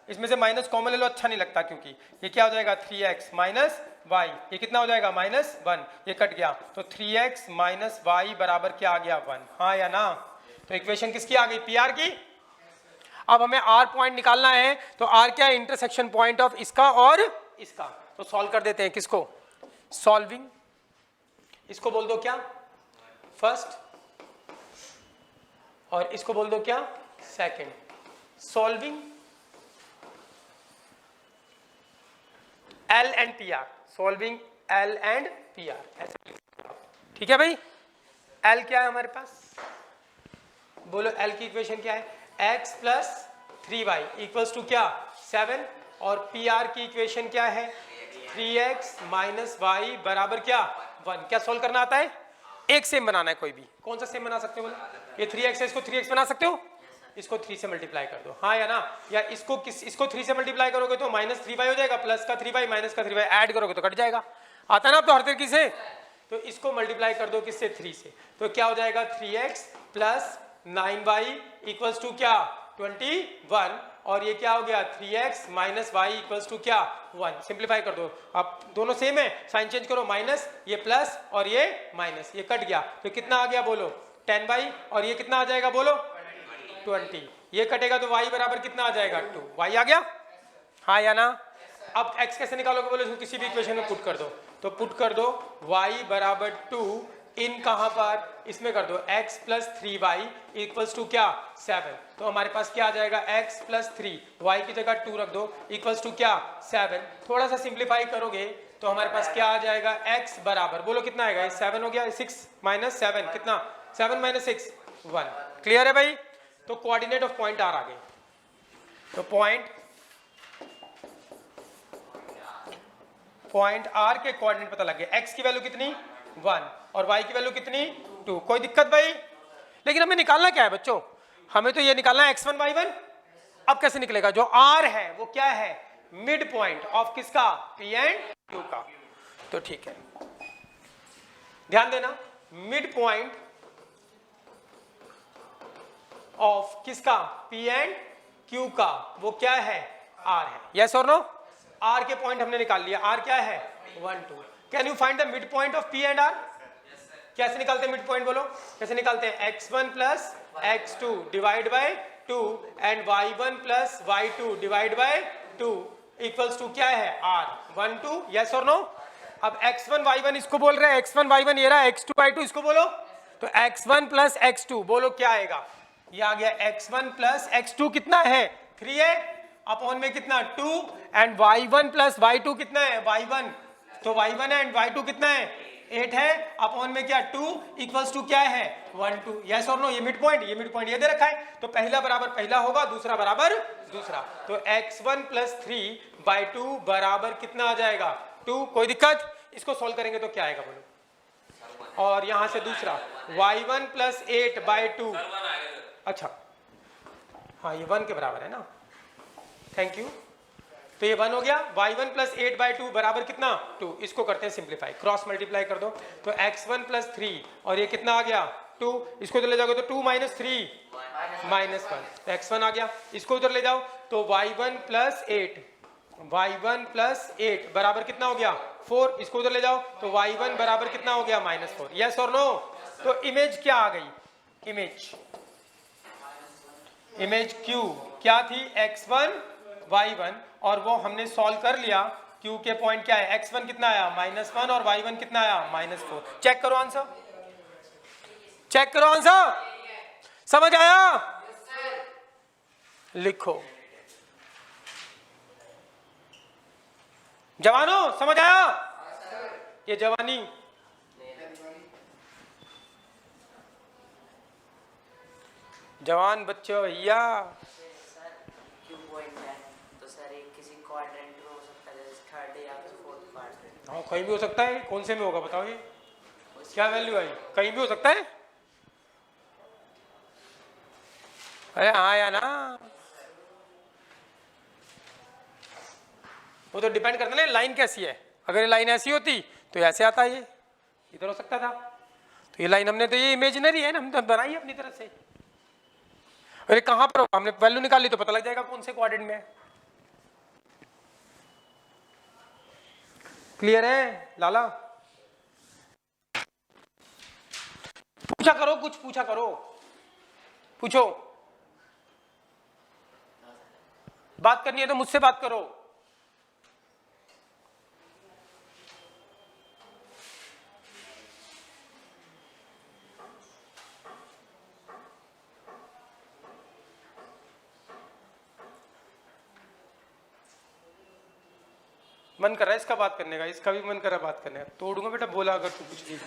इसमें से माइनस कॉमन ले लो, अच्छा नहीं लगता, क्योंकि ये क्या हो जाएगा 3x माइनस y, ये कितना हो जाएगा -1, ये कट गया, तो 3x माइनस y बराबर क्या आ गया 1, हाँ या ना। तो इक्वेशन किसकी आ गई, PR की। अब हमें R पॉइंट निकालना है, तो R क्या है, इंटरसेक्शन पॉइंट ऑफ इसका और इसका, तो सॉल्व कर देते हैं, किसको, सॉल्विंग, इसको बोल दो क्या फर्स्ट, और इसको बोल दो क्या second, solving L and PR, solving L and PR, ठीक है भाई। L क्या है हमारे पास, बोलो L की इक्वेशन क्या है, x plus 3y equals to क्या 7, और PR की इक्वेशन क्या है 3x माइनस y बराबर क्या 1। क्या सोल्व करना आता है, एक सेम बनाना है, कोई भी, कौन सा सेम बना सकते हो, बोलो ये 3x है, इसको 3x बना सकते हो, इसको 3 से मल्टीप्लाई कर दो, हाँ या ना, या इसको 3 से मल्टीप्लाई करोगे तो -3y हो जाएगा, प्लस का 3y माइनस का 3y ऐड करोगे तो कट जाएगा, आता है ना आप तो हर तरीके से, तो इसको मल्टीप्लाई कर दो किससे 3 से, तो क्या हो जाएगा 3x plus 9y equals to क्या 21, और ये क्या हो गया 3x minus Y equals to क्या 1। सिंप्लीफाई कर दो, अब दोनों सेम है, साइन चेंज करो, माइनस ये प्लस और ये माइनस, ये कट गया तो कितना आ गया बोलो 10y, और ये कितना आ जाएगा बोलो 20, ये कटेगा तो y बराबर कितना आ जाएगा 2। y आ गया, हाँ या ना। अब x कैसे निकालोगे बोलो, इसको किसी भी इक्वेशन में पुट कर दो, तो पुट कर दो y बराबर 2 इन कहां पर, इसमें कर दो x plus 3y equals to क्या 7। तो हमारे पास क्या आ जाएगा x प्लस 3, y की जगह 2 रख दो इक्वल्स टू क्या 7। थोड़ा सा सिंप्लीफाई करोगे तो हमारे पास क्या आ जाएगा x बराबर बोलो कितना आएगा, 7 हो गया, 6 माइनस 7 कितना, 7 माइनस 6 1। क्लियर है भाई। तो कोऑर्डिनेट ऑफ पॉइंट आर आ गए, तो पॉइंट आर के कोऑर्डिनेट पता लग गए, x की वैल्यू कितनी 1 और y की वैल्यू कितनी 2। कोई दिक्कत भाई, लेकिन हमें निकालना क्या है बच्चों, हमें तो ये निकालना है x1 y1। अब कैसे निकलेगा, जो r है वो क्या है मिड पॉइंट ऑफ किसका p एंड q का। तो ठीक है, ध्यान देना, मिड पॉइंट ऑफ किसका p एंड q का वो क्या है r है, यस और नो। r के पॉइंट हमने निकाल लिया, r क्या है 1 2। Can you find the mid point of p and r। कैसे निकालते हैं मिड पॉइंट बोलो, कैसे निकालते हैं, x1 plus x2 divide by 2 and y1 plus y2 divide by 2 equals to क्या है r 1 2, यस और नो। अब x1 y1 इसको बोल रहे हैं, x1 y1 ये रहा, x2 y2 इसको बोलो, तो x1 प्लस x2 बोलो क्या आएगा, ये आ गया x1 प्लस x2 कितना है 3 है, अपॉन में कितना 2 एंड y1 प्लस y2 कितना है y1, तो y1 एंड y2 कितना है 8 है, अपॉन में क्या 2 इक्वल्स टू क्या है 1 2, यस और नो। ये मिड पॉइंट, ये मिड पॉइंट ये दे रखा है, तो पहला बराबर पहला होगा, दूसरा बराबर दूसरा, तो x1 प्लस 3 बाई 2 बराबर कितना आ जाएगा 2। कोई दिक्कत, इसको सोल्व करेंगे तो क्या आएगा बोलो, और यहां से दूसरा y1 प्लस 8 बाई 2, अच्छा हाँ ये 1 के बराबर है ना, थैंक यू। तो ये 1 हो गया, y1 प्लस 8 बाई 2 बराबर कितना 2। इसको करते हैं सिंप्लीफाई, क्रॉस मल्टीप्लाई कर दो, तो x1 प्लस 3 और ये कितना आ गया 2, इसको उधर ले जाओगे तो 2 माइनस 3 माइनस 1, तो x1 आ गया, इसको उधर ले जाओ तो y1 प्लस 8 बराबर कितना हो गया 4, इसको उधर ले जाओ तो y1 बराबर कितना हो गया -4, यस और नो। तो इमेज क्या आ गई, इमेज q क्या थी x1 y1, और वो हमने सॉल्व कर लिया, q के पॉइंट क्या है, x1 कितना आया -1 और y1 कितना आया -4। चेक करो आंसर, चेक करो आंसर, समझ आया, लिखो जवानों, समझ आया, ये जवानी जवान बच्चों भैया, हाँ कहीं भी हो सकता है, कौन से में होगा बताओ, ये क्या वैल्यू आई, कहीं भी हो सकता है, अरे हाँ या ना, वो तो डिपेंड करता है ना लाइन कैसी है, अगर ये लाइन ऐसी होती तो ऐसे आता, ये इधर हो सकता था, तो ये लाइन हमने तो ये इमेजिनरी है ना, हमने बनाई अपनी तरफ से, अरे कहाँ पर हमने वैल्यू निकाली तो पता लग जाएगा कौन से कोऑर्डिनेट में है। क्लियर है लाला, पूछा करो, कुछ पूछा करो, पूछो, बात करनी है तो मुझसे बात करो। मन कर रहा है इसका बात करने का, इसका भी मन कर रहा है बात करने का, तोड़ूंगा बेटा बोला अगर तू कुछ नहीं।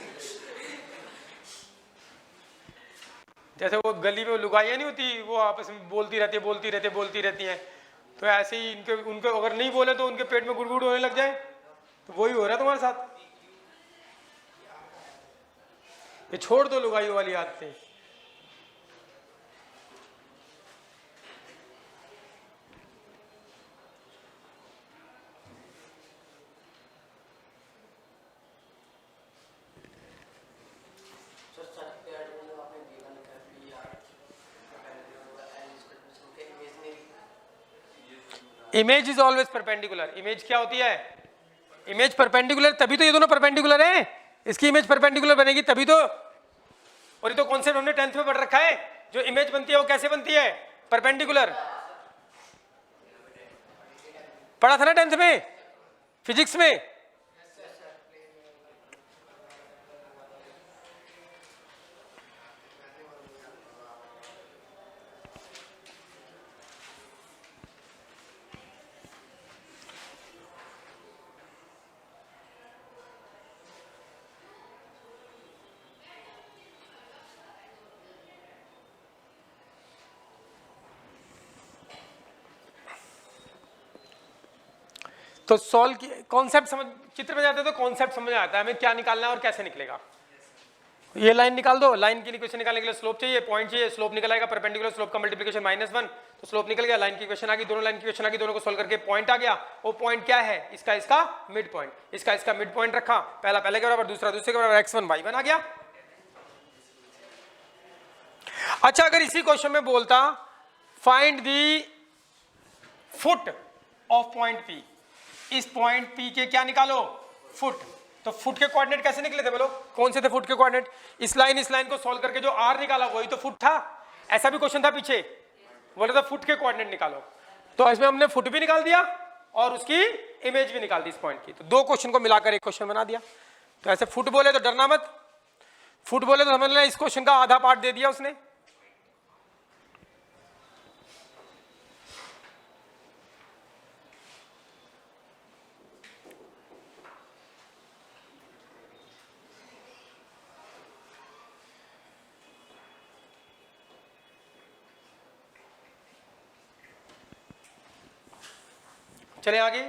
जैसे वो गली में लुगाइयाँ नहीं होती, वो आपस में बोलती रहती हैं, तो ऐसे ही इनके उनको अगर नहीं बोले तो उनके पेट में गुड़गुड़ होने लग जाए, तो वही हो रहा है तुम्हारे साथ। ये छोड़ दो लुगाइयों वाली आदतें। Image is always perpendicular. Image क्या होती है? इमेज परपेंडिकुलर, तभी तो ये दोनों परपेंडिकुलर है। इसकी इमेज परपेंडिकुलर बनेगी तभी तो। और ये तो कॉन्सेप्ट हमने 10th में पढ़ रखा है। जो इमेज बनती है वो कैसे बनती है? परपेंडिकुलर। पढ़ा था ना 10th में फिजिक्स में। तो सॉल्व कॉन्सेप्ट समझ, चित्र में जाते हैं तो कॉन्सेप्ट समझ आता है हमें क्या निकालना है और कैसे निकलेगा। ये लाइन निकाल दो, लाइन की इक्वेशन निकालने के लिए स्लोप चाहिए, पॉइंट चाहिए, स्लोप निकल आएगा, परपेंडिकुलर स्लोप का मल्टीप्लिकेशन -1, तो स्लोप निकल गया, लाइन की इक्वेशन आ गई, दोनों लाइन की इक्वेशन आ गई, दोनों को सोल्व करके पॉइंट आ गया। वो पॉइंट क्या है? इसका मिड पॉइंट, इसका मिड पॉइंट रखा, पहला पहले के बराबर, दूसरा दूसरे के बराबर, x1 y1 आ गया। अच्छा, अगर इसी क्वेश्चन में बोलता find the foot of point P, इस पॉइंट P के क्या निकालो? फुट। तो फुट के कोऑर्डिनेट कैसे निकले थे बोलो? कौन से थे फुट के कोऑर्डिनेट? इस लाइन को सॉल्व करके जो r निकाला वही तो फुट था। ऐसा भी क्वेश्चन था पीछे, बोले तो फुट के कोऑर्डिनेट निकालो, तो इसमें हमने फुट भी निकाल दिया और उसकी इमेज भी निकाल दी इस पॉइंट की। तो दो क्वेश्चन को मिलाकर एक क्वेश्चन बना दिया। तो ऐसे फुट बोले तो डरना मत, फुट बोले तो समझ लेना इस क्वेश्चन का आधा पार्ट दे दिया उसने। चले आगे।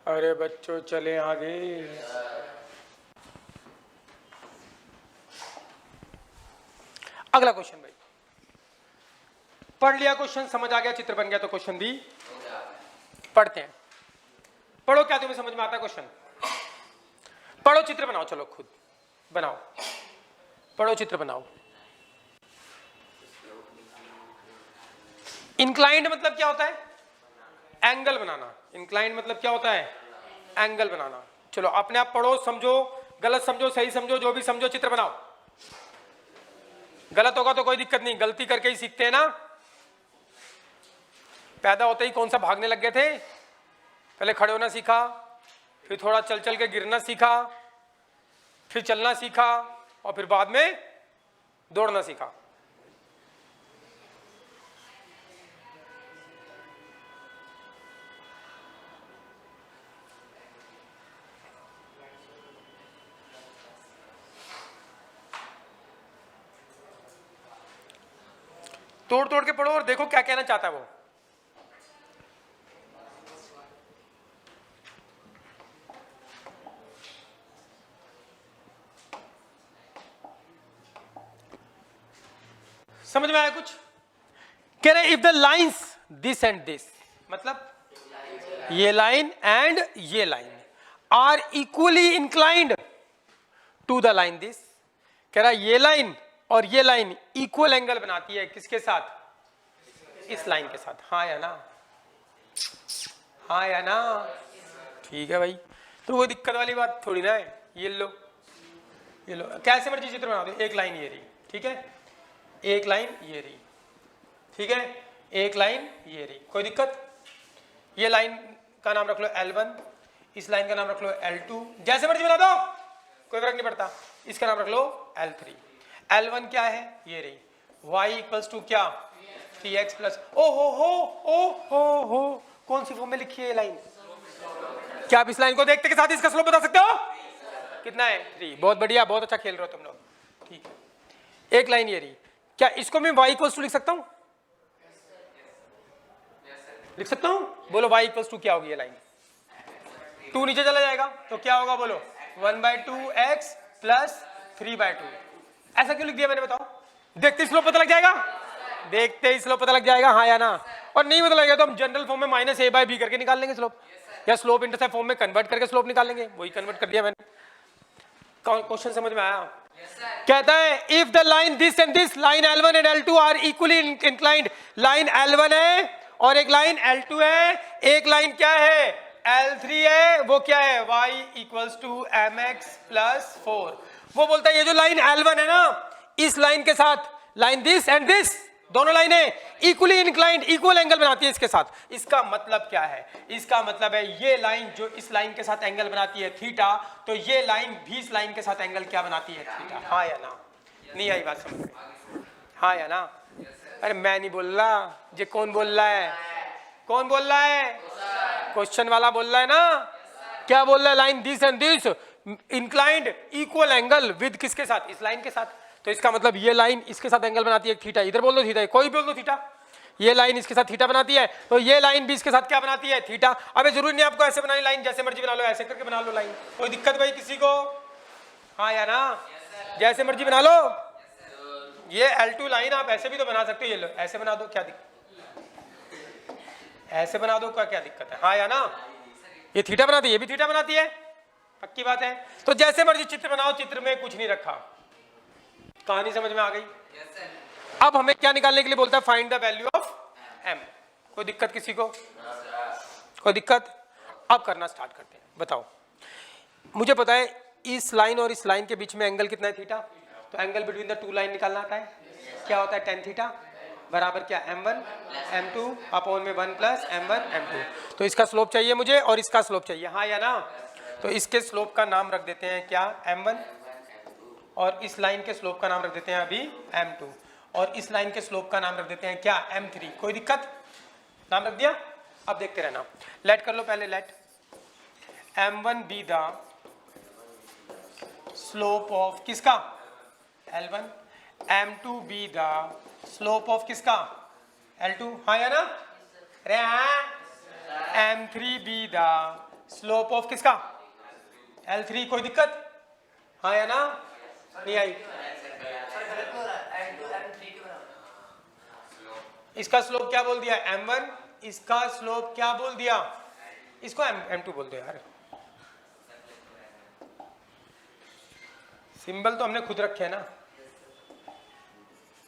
अरे बच्चों चले आगे। अगला क्वेश्चन भाई, पढ़ लिया क्वेश्चन, समझ आ गया, चित्र बन गया, तो क्वेश्चन भी पढ़ते हैं। पढ़ो, क्या तुम्हें समझ में आता है क्वेश्चन? पढ़ो, चित्र बनाओ, चलो खुद बनाओ, पढ़ो, चित्र बनाओ। इंक्लाइंड मतलब क्या होता है? एंगल बनाना। इंक्लाइंड मतलब क्या होता है? एंगल बनाना। चलो अपने आप पढ़ो, समझो, गलत समझो सही समझो, जो भी समझो, चित्र बनाओ। गलत होगा तो कोई दिक्कत नहीं, गलती करके ही सीखते हैं ना। पैदा होते ही कौन सा भागने लग गए थे? पहले खड़े होना सीखा, फिर थोड़ा चल चल के गिरना सीखा, फिर चलना सीखा, और फिर बाद में दौड़ना सीखा। तोड़ तोड़ के पढ़ो और देखो क्या कहना चाहता है वो। समझ में आया कुछ? कह रहे if the lines this and this, मतलब ये लाइन एंड ये line are equally inclined to the line this, कह रहा ये लाइन और ये लाइन इक्वल एंगल बनाती है किसके साथ? इस लाइन के साथ। हाँ या ना? हाँ या ना? ठीक है भाई, तो वो दिक्कत वाली बात थोड़ी ना है। ये लो, ये लो, कैसे मर्जी चित्र बना दो, एक लाइन ये रही, ठीक है, एक लाइन ये रही, ठीक है, एक लाइन ये रही, कोई दिक्कत? ये लाइन का नाम रख लो L1, इस लाइन का नाम रख लो L2, जैसे मर्जी बना दो, कोई फर्क नहीं पड़ता। इसका नाम रख लो L3। L1 क्या है, ये रही, y इक्वल्स टू क्या, 3x प्लस, ओ हो, कौन सी फॉर्म में लिखी है ये लाइन? क्या आप इस लाइन को देखते के साथ इसका स्लोप बता सकते हो? कितना है? 3। बहुत बढ़िया, बहुत अच्छा खेल रहे हो तुम लोग, ठीक है। एक लाइन ये रही, क्या इसको मैं y इक्वल्स टू लिख सकता हूं? लिख सकता हूं? बोलो y इक्वल्स टू क्या होगी ये लाइन? 2 नीचे चला जाएगा तो क्या होगा, बोलो 1/2x प्लस 3/2। ऐसा क्यों लिख दिया मैंने, बताओ? देखते स्लोप पता लग जाएगा, देखते ही स्लोप पता लग जाएगा, हाँ या ना? और नहीं पता लगेगा तो हम जनरल फॉर्म में -a/b करके निकाल लेंगे स्लोप, या स्लोप इंटरसेप्ट फॉर्म में कन्वर्ट करके स्लोप निकाल लेंगे। वही कन्वर्ट कर दिया मैंने। क्वेश्चन समझ में आया? कहता है if the line this and this, line L1 and L2 are equally inclined, line L1 है और एक लाइन L2 है, एक लाइन क्या है L3 है, वो क्या है y equals to mx plus 4। वो बोलता है ये जो लाइन L1 है ना, इस लाइन के साथ लाइन दिस एंड दिस, दोनों लाइनें इक्वली इंक्लाइंड, इक्वल एंगल बनाती है इसके साथ। इसका मतलब क्या है? इसका मतलब है ये लाइन जो इस लाइन के साथ एंगल बनाती है थीटा, तो ये लाइन भी इस लाइन के साथ एंगल क्या बनाती है? थीटा। हाँ या ना? नहीं आई बात समझ में? हाँ या ना? अरे मैं नहीं बोल रहा, ये कौन बोल रहा है? कौन बोल रहा है? क्वेश्चन वाला बोल रहा है ना। क्या बोल रहा है? Line this and this inclined equal angle with किसके साथ? इस लाइन के साथ। तो इसका मतलब ये लाइन इसके साथ एंगल बनाती है थीटा, इधर बोल दो थीटा, कोई बोल दो थीटा। ये लाइन इसके साथ थीटा बनाती है, तो ये लाइन भी इसके साथ क्या बनाती है? थीटा। अबे जरूरी नहीं आपको ऐसे बनानी लाइन, जैसे मर्जी बना लो, ऐसे करके बना लो लाइन, कोई दिक्कत भाई किसी को? हाँ या ना? जैसे मर्जी बना लो। ये L2 लाइन आप ऐसे भी तो बना सकते हो, ये लो ऐसे बना दो, क्या दिक्कत? ऐसे बना दो, क्या दिक्कत है? हाँ या ना? ये थीटा बनाती है, ये भी थीटा बनाती है, पक्की बात है। तो जैसे मर्जी चित्र बनाओ, चित्र में कुछ नहीं रखा। कहानी समझ में आ गई? अब हमें क्या निकालने के लिए बोलता है? Find the value of m। कोई दिक्कत किसी को? कोई दिक्कत? अब करना स्टार्ट करते हैं। बताओ, मुझे पता है इस लाइन और इस लाइन के बीच में एंगल कितना है? थीटा। तो angle between the two line निकालना आता है, क्या होता है? tan थीटा बराबर क्या? m1 m2 अपॉन में 1 प्लस m1 m2। तो इसका स्लोप चाहिए मुझे और इसका स्लोप चाहिए, हाँ या ना? तो इसके स्लोप का नाम रख देते हैं क्या? m1, और इस लाइन के स्लोप का नाम रख देते हैं अभी m2, और इस लाइन के स्लोप का नाम रख देते हैं क्या? m3। कोई दिक्कत? नाम रख दिया। अब देखते रहना, लेट कर लो पहले, let m1 be the slope of किसका? L1, m2 be the slope of किसका? L2। हाँ या ना? अरे हाँ। m3 B the slope of किसका? L3। कोई दिक्कत? हाँ या ना? नहीं आई? इसका स्लोप क्या बोल दिया? m1, इसका स्लोप क्या बोल दिया? इसको m2 बोल दो यार, सिंबल तो हमने खुद रखे हैं ना,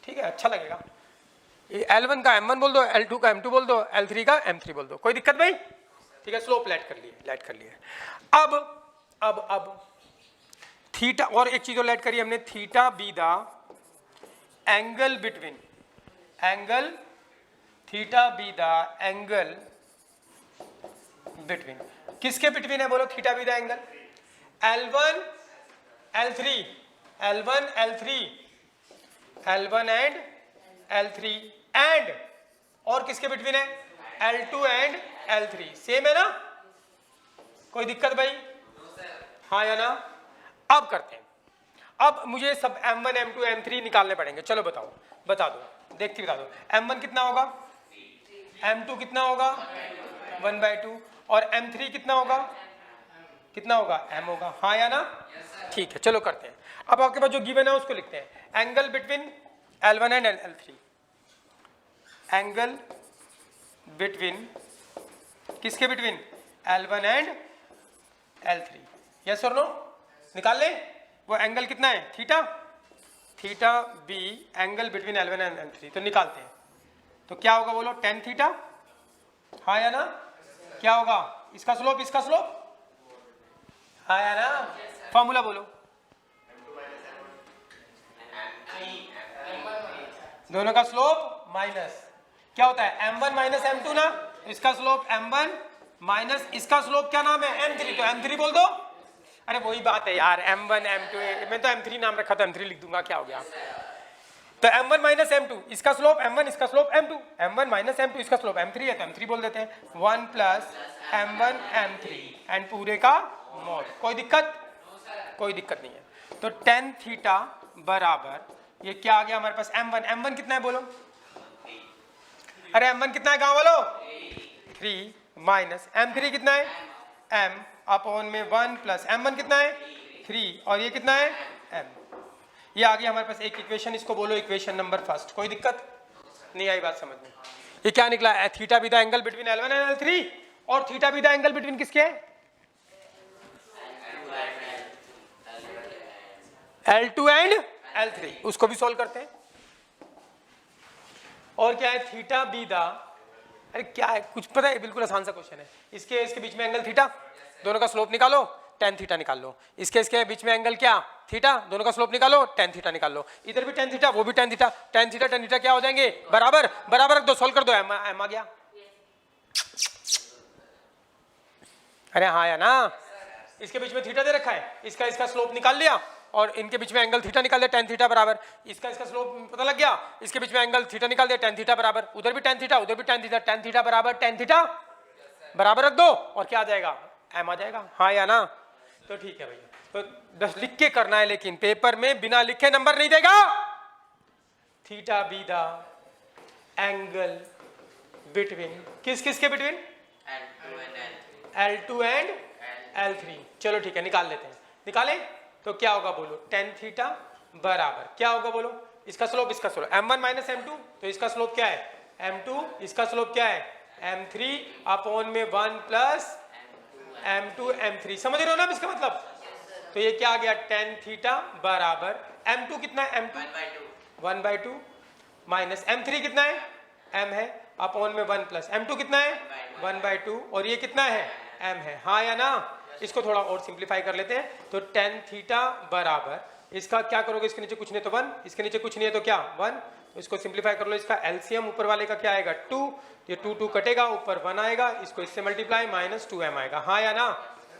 ठीक है, अच्छा लगेगा। L1 का m1 बोल दो, L2 का m2 बोल दो, L3 का m3 बोल दो, कोई दिक्कत भाई? ठीक है, स्लोप लेट कर लिए। अब थीटा, और एक चीज और लेट करी हमने, theta be the angle between, theta be the angle between, किसके बिटवीन है? बोलो theta be the angle L1 and L3 and, और किसके बिटवीन है? L2 and L3। सेम है ना? कोई दिक्कत भाई? हाँ या ना? अब करते हैं। अब मुझे सब m1 m2 m3 निकालने पड़ेंगे। चलो बताओ, बता दो, देखती बता दो। m1 कितना होगा? m2 कितना होगा? 1/2। और m3 कितना होगा? m होगा। हाँ या ना? ठीक है, चलो करते हैं। अब आपके पास जो गिवन है उसको लिखते हैं। Angle between L1 and L3, angle between किसके between? L1 and L3। Yes और नो? निकाल ले। वो एंगल कितना है? Theta be angle between L1 and L3। तो निकालते हैं, तो क्या होगा बोलो? tan theta. हाँ या ना? क्या होगा? इसका स्लोप, हाँ या ना? फॉर्मूला बोलो। दोनों का स्लोप माइनस क्या होता है m1 माइनस m2 ना, इसका स्लोप m1 माइनस इसका स्लोप क्या नाम है m3, तो m3 बोल दो। अरे वही बात है यार, m1 m2, मैं तो m3 नाम रखा था, m3 लिख दूंगा, क्या हो गया। तो m1 माइनस m2, इसका स्लोप m1, इसका slope m2, m1 minus m2, इसका स्लोप m3 है तो m3 बोल देते हैं। 1 प्लस m1 m3 एंड पूरे का मॉड। कोई दिक्कत? कोई दिक्कत नहीं है। तो tan थीटा बराबर ये क्या आ गया हमारे पास m1, m1 कितना है बोलो, अरे m1 कितना है गाँव वालों 3 माइनस m3 कितना है m अपॉन में 1 प्लस m1 कितना है 3 और ये कितना है m। ये आ गया हमारे पास एक इक्वेशन, इसको बोलो इक्वेशन नंबर फर्स्ट। कोई दिक्कत नहीं आई बात समझ में? ये क्या निकला, theta be the angle between L1 and L3 और theta be the angle between किसके है L2 एंड L3। उसको भी सॉल्व करते हैं। और क्या है थीटा बी द, अरे क्या है कुछ पता है, बिल्कुल आसान सा क्वेश्चन है। इसके बीच में एंगल थीटा, दोनों का स्लोप निकालो, tan थीटा निकाल लो। इसके बीच में एंगल क्या थीटा, दोनों का स्लोप निकालो, tan थीटा निकाल लो। इधर भी tan थीटा, वो भी tan थीटा, tan थीटा क्या हो जाएंगे बराबर, बराबर रख दो, सॉल्व कर दो, m आ गया। अरे हाँ या ना, इसके बीच में थीटा दे रखा है, इसका स्लोप निकाल लिया और इनके बीच में एंगल थीटा निकाल दिया, tan थीटा बराबर, इसका स्लोप पता लग गया, इसके बीच में एंगल थीटा निकाल दिया, tan थीटा बराबर, उधर भी tan थीटा, उधर भी tan थीटा, tan थीटा बराबर tan थीटा बराबर रख दो और क्या आ जाएगा m आ जाएगा। हाँ या ना, तो ठीक है भैया। तो 10 लिख के करना है, लेकिन पेपर में बिना लिखे नंबर नहीं देगा। Theta be the angle between किसके बिटवीन L2 एंड L3। चलो ठीक है निकाल लेते हैं, निकालें तो क्या होगा बोलो, tan थीटा बराबर क्या होगा बोलो, इसका स्लोप m1 माइनस m2, तो इसका स्लोप क्या है m2, इसका स्लोप क्या है m3 अपॉन में 1 प्लस m2 m3। समझ रहे हो ना इसका मतलब? तो ये क्या आ गया tan थीटा बराबर m2 कितना है m2 1/2 माइनस m3 कितना है m है अपॉन में 1 प्लस m2 कितना है 1/2 और ये कितना है m है। हाँ या ना, इसको थोड़ा और सिंप्लीफाई कर लेते हैं। तो tan थीटा बराबर इसका क्या करोगे, इसके नीचे कुछ नहीं तो 1, इसके नीचे कुछ नहीं है तो क्या 1, तो इसको सिंप्लीफाई कर लो। इसका एलसीएम ऊपर वाले का क्या आएगा 2, ये 2 कटेगा, ऊपर 1 आएगा, इसको इससे मल्टीप्लाई माइनस 2m आएगा। हाँ या ना,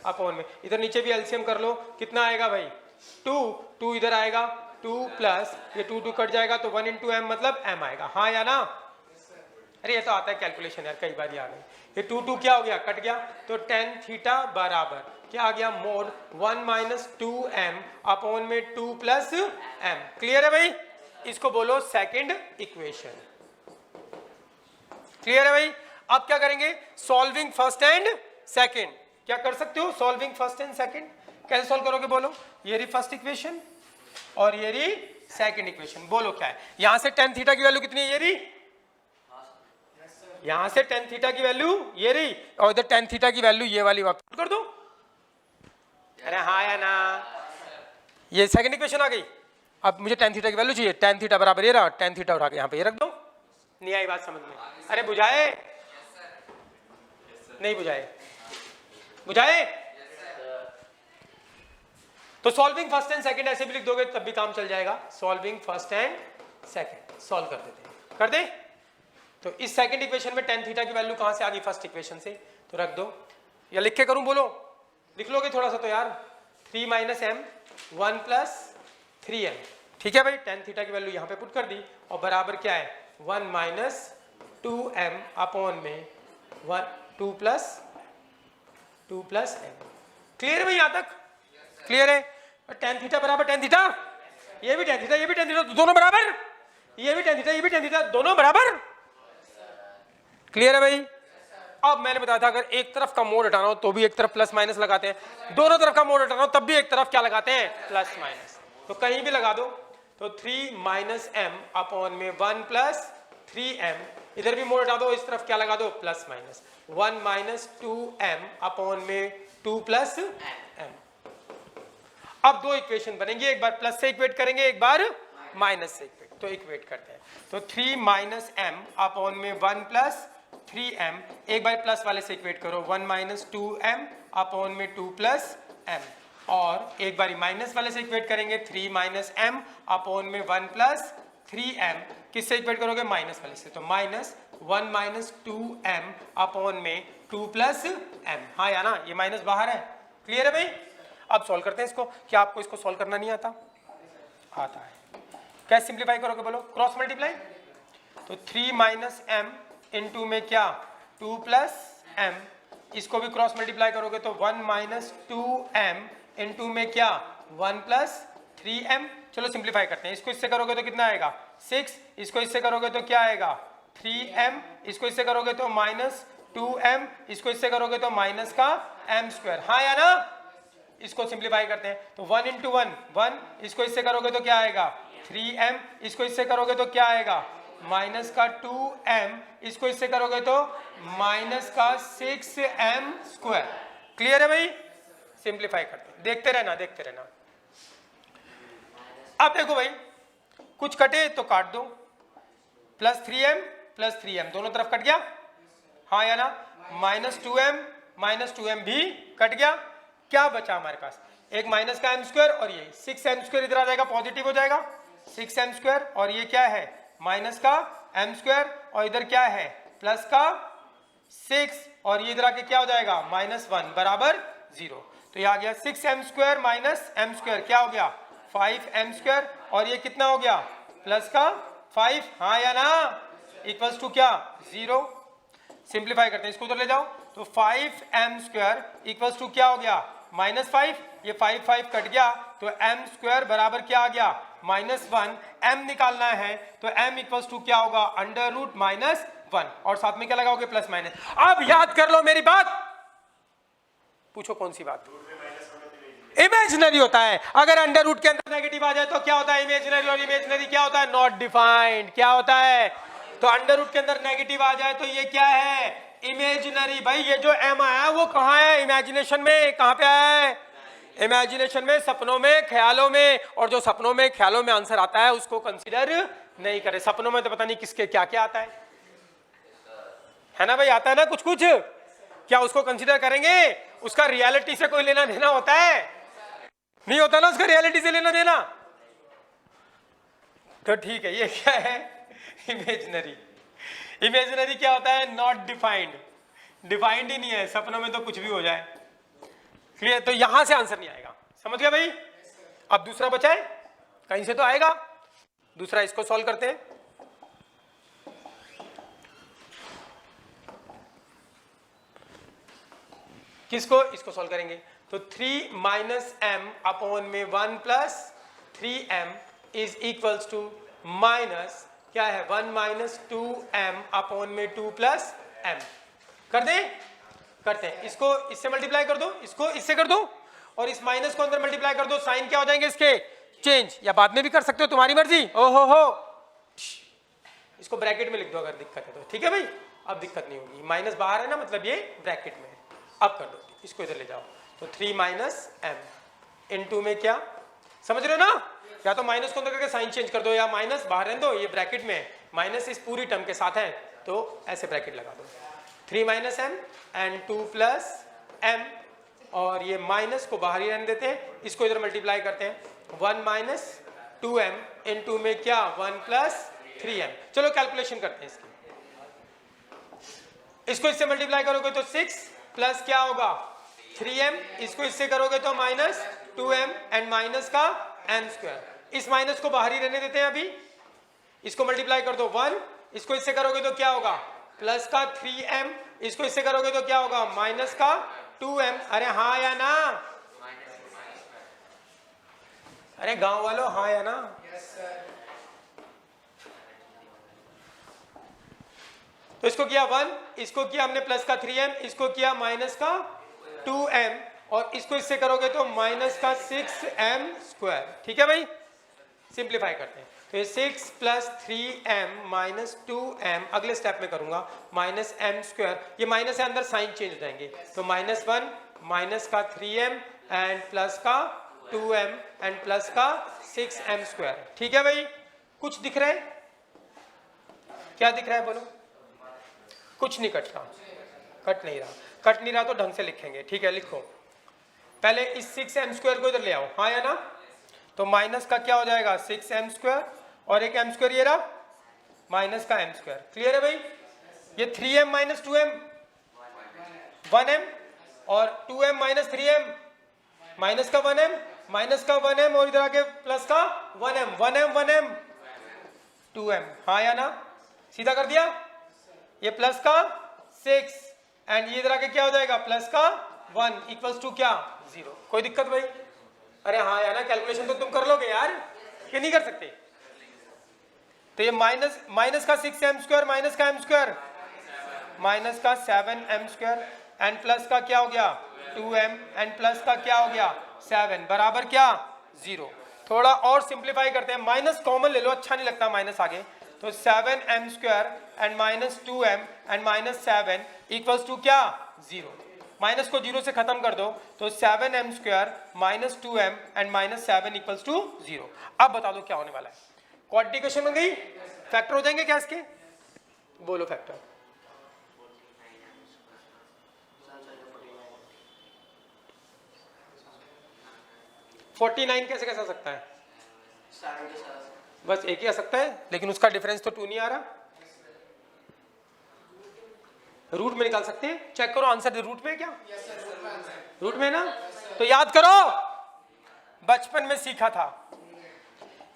अपॉन में इधर नीचे भी एलसीएम कर लो, कितना आएगा भाई 2 इधर आएगा 2 प्लस ये 2 कट जाएगा तो 1 इंटू m मतलब m आएगा। हाँ या ना, अरे ये तो आता है कैलकुलेशन यार, कई बार आ गई। ये 2 क्या हो गया कट गया, तो tan थीटा बराबर क्या आ गया मोड 1 माइनस 2m अपॉन में 2 प्लस m। क्लियर है भाई? इसको बोलो सेकंड इक्वेशन। क्लियर है भाई? अब क्या करेंगे, सॉल्विंग फर्स्ट एंड सेकंड। क्या कर सकते हो सॉल्विंग फर्स्ट एंड सेकंड? कैसे सॉल्व करोगे बोलो, ये रही फर्स्ट इक्वेशन और ये रही सेकंड इक्वेशन। बोलो क्या है, यहां से tan थीटा की वैल्यू कितनी है, ये रही, यहां से tan थीटा की वैल्यू ये रही और इधर tan थीटा की वैल्यू ये वाली वापस कर दो। अरे हाँ या ना, ये सेकंड इक्वेशन आ गई। अब मुझे tan थीटा की वैल्यू चाहिए, tan थीटा बराबर ये रहा, tan थीटा उठा के यहाँ पे ये रख दो। नहीं आई बात समझ में? अरे बुझाए नहीं बुझाए, बुझाए तो सॉल्विंग फर्स्ट एंड सेकंड ऐसे भी लिख दोगे तब भी काम चल जाएगा। Solving first and second solve कर देते हैं, कर दे। तो इस सेकंड इक्वेशन में tan थीटा की वैल्यू कहां से आ गई, फर्स्ट इक्वेशन से, तो रख दो या लिख के करूं बोलो, लिख लोगे थोड़ा सा तो यार, 3 माइनस m 1 प्लस 3m। ठीक है भाई, tan थीटा की वैल्यू यहाँ पे पुट कर दी और बराबर क्या है 1 माइनस 2m अपॉन में 2 प्लस m। क्लियर है भाई यहाँ तक? क्लियर है? tan थीटा बराबर tan थीटा, ये भी tan थीटा, ये भी tan थीटा, दोनों बराबर, ये भी tan थीटा, ये भी tan थीटा, दोनों बराबर। क्लियर है भाई? अब मैंने बताया था अगर एक तरफ का मोड हटाना हो तो भी एक तरफ प्लस माइनस लगाते हैं, दोनों तरफ का मोड हटाना हो तब भी एक तरफ क्या लगाते हैं प्लस माइनस। तो कहीं भी लगा दो तो 3 माइनस m अपॉन में 1 प्लस 3m, इधर भी मोड हटा दो, इस तरफ क्या लगा दो plus minus 1 minus 2m upon में 2 प्लस m। अब दो इक्वेशन बनेंगे, एक बार प्लस से इक्वेट करेंगे, एक बार माइनस से इक्वेट, तो इक्वेट करते हैं। तो 3 माइनस m अपॉन में 1 प्लस 3m, एक बार प्लस वाले से इक्वेट करो 1 माइनस 2m अपॉन में 2 प्लस m। और एक बारी माइनस वाले से इक्वेट करेंगे 3 माइनस एम अपॉन में 1 प्लस 3m। किससे इक्वेट करोगे? माइनस वाले से, तो माइनस 1 माइनस 2m अपॉन में 2 प्लस m। हाँ या ना, ये माइनस बाहर है। क्लियर है भाई? अब सॉल्व करते हैं इसको। क्या आपको इसको सॉल्व करना नहीं आता? आता है। कैसे सिंप्लीफाई करोगे बोलो? Cross multiply. तो 3 माइनस एम इंटू में क्या 2 प्लस एम, इसको भी क्रॉस मल्टीप्लाई करोगे तो 1 माइनस 2m इंटू में क्या 1 प्लस 3m। चलो सिंप्लीफाई करते हैं। इसको इससे करोगे तो कितना आएगा 6, इसको इससे करोगे तो क्या आएगा 3m, इसको इससे करोगे तो माइनस 2m, इसको इससे करोगे तो माइनस का m स्क्वायर। हाँ या ना? इसको सिंप्लीफाई करते हैं तो 1 इंटू 1, इसको इससे करोगे तो क्या आएगा 3m, इसको इससे करोगे तो क्या आएगा माइनस का 2m, इसको इससे करोगे तो माइनस का 6m स्क्वायर। क्लियर है भाई? सिंप्लीफाई करते हैं, देखते रहना देखते रहना। अब देखो भाई, कुछ कटे तो काट दो, प्लस 3m दोनों तरफ कट गया। हाँ या ना? माइनस 2m भी कट गया। क्या बचा हमारे पास? एक माइनस का m स्क्वायर और ये 6m स्क्वायर इधर आ जाएगा, पॉजिटिव हो जाएगा 6m स्क्वायर, और ये क्या है माइनस का m स्क्वायर, और इधर क्या है प्लस का 6, और ये इधर आके क्या हो जाएगा -1 बराबर 0। तो ये आ गया 6m square minus m square, क्या हो गया 5m स्क्वायर, और ये कितना हो गया प्लस का 5। हाँ या ना? इक्वल्स टू क्या 0। सिंप्लीफाई करते हैं, इसको उधर ले जाओ तो 5m स्क्वायर इक्वल्स टू क्या हो गया -5, ये 5 कट गया तो m स्क्वायर बराबर क्या आ गया -1। m निकालना है तो m इक्वल्स टू क्या होगा √-1, और साथ में क्या लगाओगे प्लस माइनस। अब याद कर लो मेरी बात, पूछो कौन सी बात? इमेजिनरी होता है। अगर अंडर रूट के अंदर नेगेटिव आ जाए तो क्या होता है इमेजिनरी, और इमेजिनरी क्या होता है नॉट डिफाइंड। क्या होता है? तो अंडर रूट के अंदर नेगेटिव आ जाए तो ये क्या है इमेजिनरी। भाई ये जो m आया वो कहाँ है इमेजिनेशन में? कहाँ पे आया है इमेजिनेशन में? सपनों में, ख्यालों में। और जो सपनों में ख्यालों में आंसर आता है उसको कंसीडर नहीं करे। सपनों में तो पता नहीं किसके क्या क्या आता है ना भाई? आता है ना कुछ कुछ, क्या उसको कंसीडर करेंगे? उसका रियलिटी से कोई लेना देना होता है? नहीं होता ना उसका रियलिटी से लेना देना। तो ठीक है, ये क्या है इमेजिनरी। इमेजिनरी क्या होता है नॉट डिफाइंड, डिफाइंड ही नहीं है। सपनों में तो कुछ भी हो जाए। क्लियर? तो यहां से आंसर नहीं आएगा। समझ गया भाई? अब दूसरा बचा है, कहीं से तो आएगा दूसरा। इसको सॉल्व करते हैं। किसको? इसको सॉल्व करेंगे तो 3 माइनस m अपॉन में 1 plus 3m is equals to minus क्या है 1 माइनस 2m अपॉन में 2 प्लस m। कर दें? करते हैं। इसको इससे मल्टीप्लाई कर दो, इसको इससे कर दो, और इस माइनस को अंदर मल्टीप्लाई कर दो। साइन क्या हो जाएंगे इसके चेंज, या बाद में भी कर सकते हो, तुम्हारी मर्जी। ओहो हो, इसको ब्रैकेट में लिख दो अगर दिक्कत है तो। ठीक है भाई? अब दिक्कत नहीं होगी, माइनस बाहर है ना, मतलब ये ब्रैकेट में है। अब कर दो, इसको इधर ले जाओ तो 3 माइनस m इंटू में क्या, समझ रहे हो ना? या तो माइनस को अंदर करके साइन चेंज कर दो, या माइनस बाहर रहने दो, ये ब्रैकेट में है, माइनस इस पूरी टर्म के साथ है तो ऐसे ब्रैकेट लगा दो। 3 minus m and 2 plus m, और ये माइनस को बाहर ही रहने देते हैं, इसको इधर मल्टीप्लाई करते हैं 1 माइनस 2m इंटू में क्या 1 प्लस 3m। चलो कैलकुलेशन करते हैं इसकी। इसको इससे मल्टीप्लाई करोगे तो 6 प्लस क्या होगा 3m, इसको इससे करोगे तो माइनस 2m एंड माइनस का m स्क्वायर। इस माइनस को बाहर ही रहने देते हैं अभी। इसको मल्टीप्लाई कर दो 1, इसको इससे करोगे तो क्या होगा प्लस का 3m, इसको इससे करोगे तो क्या होगा माइनस का 2m। अरे हाँ या ना? अरे गांव वालों हाँ या ना? तो इसको किया 1, इसको किया हमने प्लस का 3m, इसको किया माइनस का 2m, और इसको इससे करोगे तो माइनस का 6m स्क्वायर। ठीक है भाई? सिंप्लीफाई करते हैं तो ये 6 प्लस 3m माइनस 2m, अगले स्टेप में करूंगा माइनस m स्क्वायर। ये माइनस है अंदर, साइन चेंज हो जाएंगे तो -1 माइनस का 3m एंड प्लस का 2m एंड प्लस का 6m स्क्वायर। ठीक है भाई? कुछ दिख रहा है? क्या दिख रहा है बोलो? कुछ नहीं कट रहा, कट नहीं रहा। कट नहीं रहा तो ढंग से लिखेंगे। ठीक है, लिखो पहले इस 6m² को इधर ले आओ, हाँ या ना। तो माइनस का क्या हो जाएगा 6m² और एक m² ये रहा माइनस का m²। क्लियर है भाई। ये 3m माइनस 2m 1m और 2m माइनस 3m माइनस का 1m माइनस का 1m और इधर आके प्लस का 1m 1m 1m 2m, हाँ या ना। सीधा कर दिया। ये प्लस का 6 एंड ये इधर आके क्या हो जाएगा प्लस का 1 इक्वल्स टू क्या 0। कोई दिक्कत भाई? अरे हाँ या ना, कैलकुलेशन तो तुम कर लोगे यार, ये नहीं कर सकते। तो ये माइनस का 6m² माइनस का m² माइनस का 7m² एंड प्लस का क्या हो गया 2m एंड प्लस का क्या हो गया 7 बराबर क्या 0। थोड़ा और सिंप्लीफाई करते हैं, माइनस कॉमन ले लो, अच्छा नहीं लगता माइनस आगे। तो 7m² and minus 2m and minus 7 equals to क्या 0। माइनस को 0 से खत्म कर दो तो 7m² minus 2m and minus 7 equals to 0। अब बता दो क्या होने वाला है। क्वाड्रेटिक इक्वेशन बन गई, फैक्टर हो जाएंगे क्या इसके? बोलो फैक्टर। फोर्टी 49 कैसे कैसे आ सकता है? बस एक ही आ सकता है, लेकिन उसका डिफरेंस तो 2 नहीं आ रहा। रूट में निकाल सकते हैं, चेक करो आंसर रूट में क्या? रूट में ना। तो याद करो बचपन में सीखा था,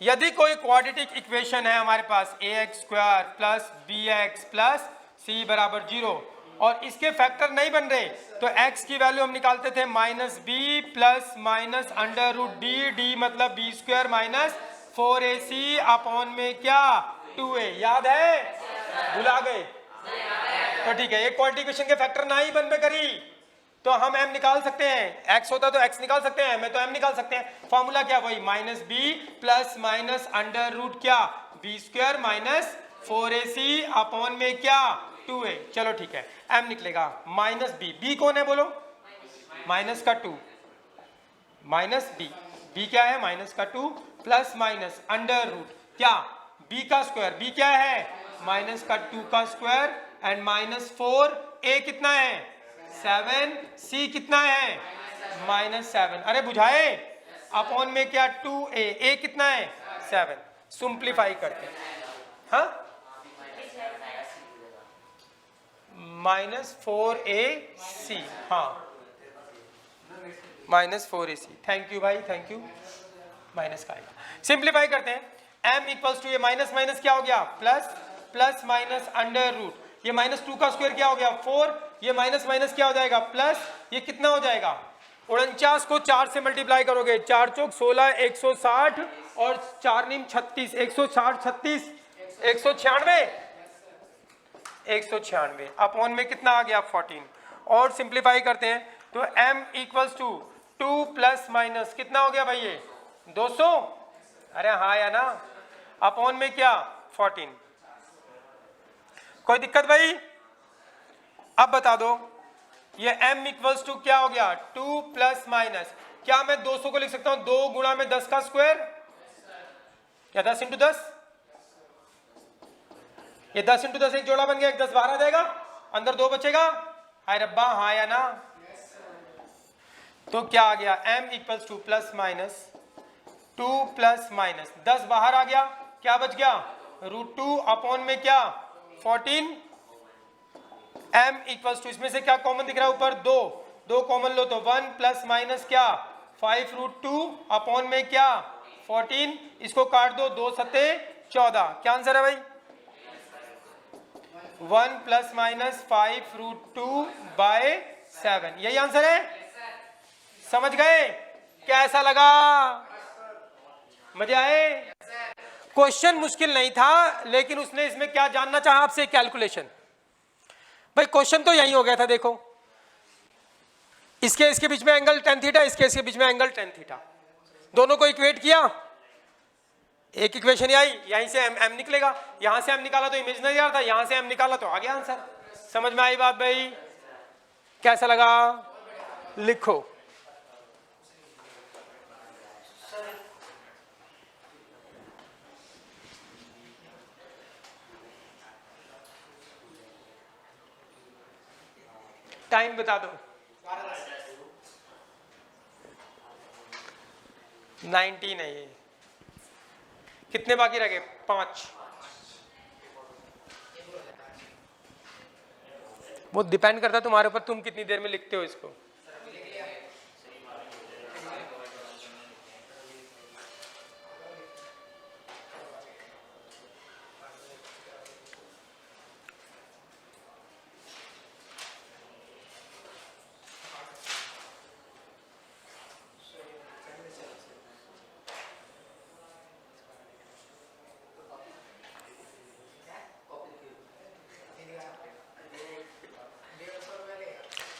यदि कोई क्वाड्रेटिक इक्वेशन है हमारे पास ax² plus bx plus c बराबर 0 और इसके फैक्टर नहीं बन रहे तो x की वैल्यू हम निकालते थे minus B plus minus under root D मतलब b² माइनस 4ac अपॉन में क्या 2a। याद है? भुला गए? तो ठीक है, एक क्वाड्रेटिक इक्वेशन के फैक्टर ना ही बन पे करी तो हम m निकाल सकते हैं। x होता तो x निकाल सकते हैं, m तो m निकाल सकते हैं। फॉर्मूला क्या वही minus B plus minus under root क्या b² माइनस 4ac अपॉन में क्या 2a। चलो ठीक है, m निकलेगा माइनस b कौन है बोलो? माइनस का 2 माइनस b क्या है माइनस का 2 प्लस माइनस अंडर रूट क्या b का स्क्वायर, b क्या है माइनस का 2 का स्क्वायर एंड माइनस 4a कितना है 7, c कितना है माइनस 7। अरे बुझाए अपॉन में क्या 2a कितना है 7। सिंप्लीफाई करते हैं, हाँ माइनस 4ac, हाँ माइनस 4ac। थैंक यू भाई, थैंक यू। माइनस का आएगा, सिंप्लीफाई करते हैं। m इक्वल्स टू ये माइनस माइनस क्या हो गया plus plus minus under root ये माइनस 2 का स्क्वायर क्या हो गया 4, ये माइनस माइनस क्या हो जाएगा प्लस, ये कितना हो जाएगा 49 को 4 से मल्टीप्लाई करोगे 4 चौक 16 160 और 4 नीम 36 160 36 196 अपॉन में कितना आ गया 14। और सिंप्लीफाई करते हैं तो m equals to 2 plus minus कितना हो गया भाई ये 200। अरे हाँ या ना, अपॉन में क्या 14। कोई दिक्कत भाई? अब बता दो ये m इक्वल्स टू क्या हो गया 2 प्लस माइनस, क्या मैं 200 को लिख सकता हूं 2 गुणा में 10 का स्क्वायर या 10 इंटू 10, ये 10 इंटू 10 एक जोड़ा बन गया, 10 बाहर आ जाएगा, अंदर 2 बचेगा। हाय रब्बा, हाँ या ना। तो क्या आ गया m equals two plus minus 2 plus minus 10 बाहर आ गया, क्या बच गया √2 अपॉन में क्या 14। m इक्वल्स टू इसमें से क्या कॉमन दिख रहा है ऊपर 2 कॉमन लो तो 1 प्लस माइनस क्या 5√2 अपॉन में क्या 14। इसको काट दो 2 सत्ते 14। क्या आंसर है भाई 1 प्लस माइनस 5√2 बाय 7, यही आंसर है। समझ गए? कैसा लगा? मजे आए? क्वेश्चन मुश्किल नहीं था, लेकिन उसने इसमें क्या जानना चाहा आपसे कैलकुलेशन। भाई क्वेश्चन तो यही हो गया था, देखो इसके बीच में एंगल tan थीटा, इसके बीच में एंगल tan थीटा, दोनों को इक्वेट किया, एक इक्वेशन आई, यहीं से m निकलेगा, यहां से m निकाला तो इमेजिनरी आ रहा था, यहां से m निकाला तो आ गया आंसर। समझ में आई बात भाई? कैसा लगा? लिखो। टाइम बता दो। 19 है ये। कितने बाकी रह गए? 5। वो डिपेंड करता है तुम्हारे ऊपर, तुम कितनी देर में लिखते हो इसको।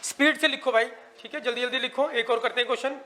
स्पीड से लिखो भाई, ठीक है, जल्दी जल्दी लिखो। एक और करते हैं क्वेश्चन।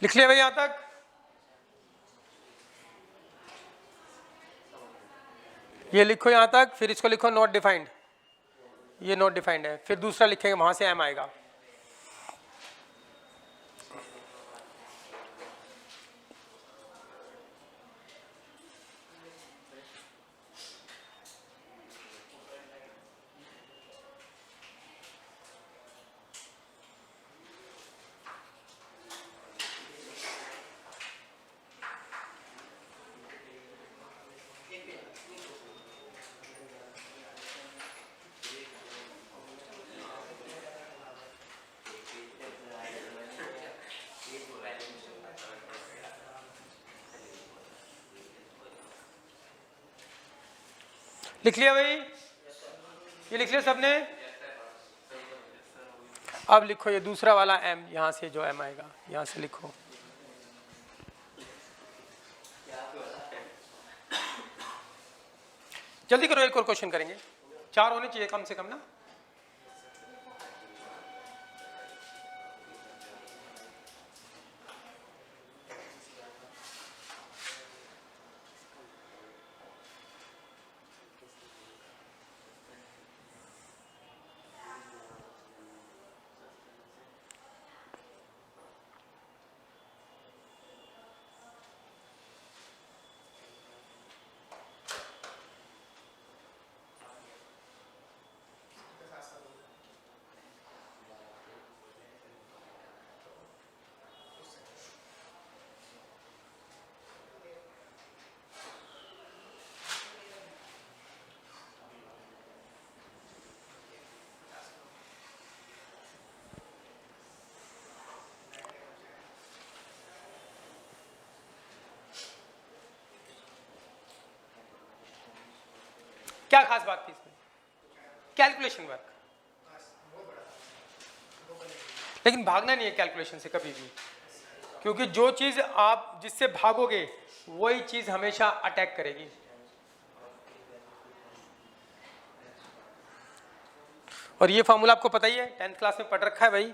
लिख लिया भाई यहां तक? ये लिखो यहां तक, फिर इसको लिखो नॉट डिफाइंड। ये नॉट डिफाइंड है, फिर दूसरा लिखेंगे, वहां से एम आएगा। लिख लिया भाई? ये लिख लिया सबने? अब लिखो ये दूसरा वाला एम, यहां से जो एम आएगा यहां से लिखो। जल्दी करो, एक और क्वेश्चन करेंगे, 4 होने चाहिए कम से कम ना। क्या खास बात थी इसमें? Calculation work. लेकिन भागना नहीं है कैलकुलेशन से कभी भी, क्योंकि जो चीज आप जिससे भागोगे वही चीज हमेशा अटैक करेगी। और ये फॉर्मूला आपको पता ही है, 10th क्लास में पढ़ रखा है भाई।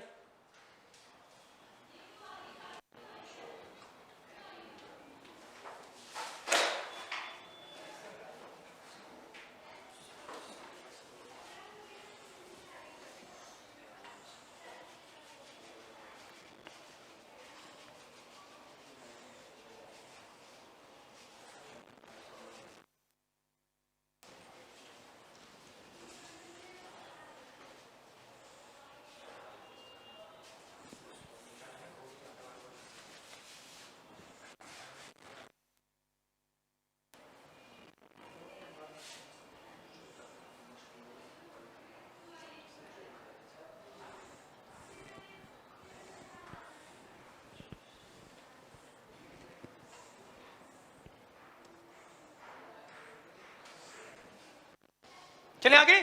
चले आगे।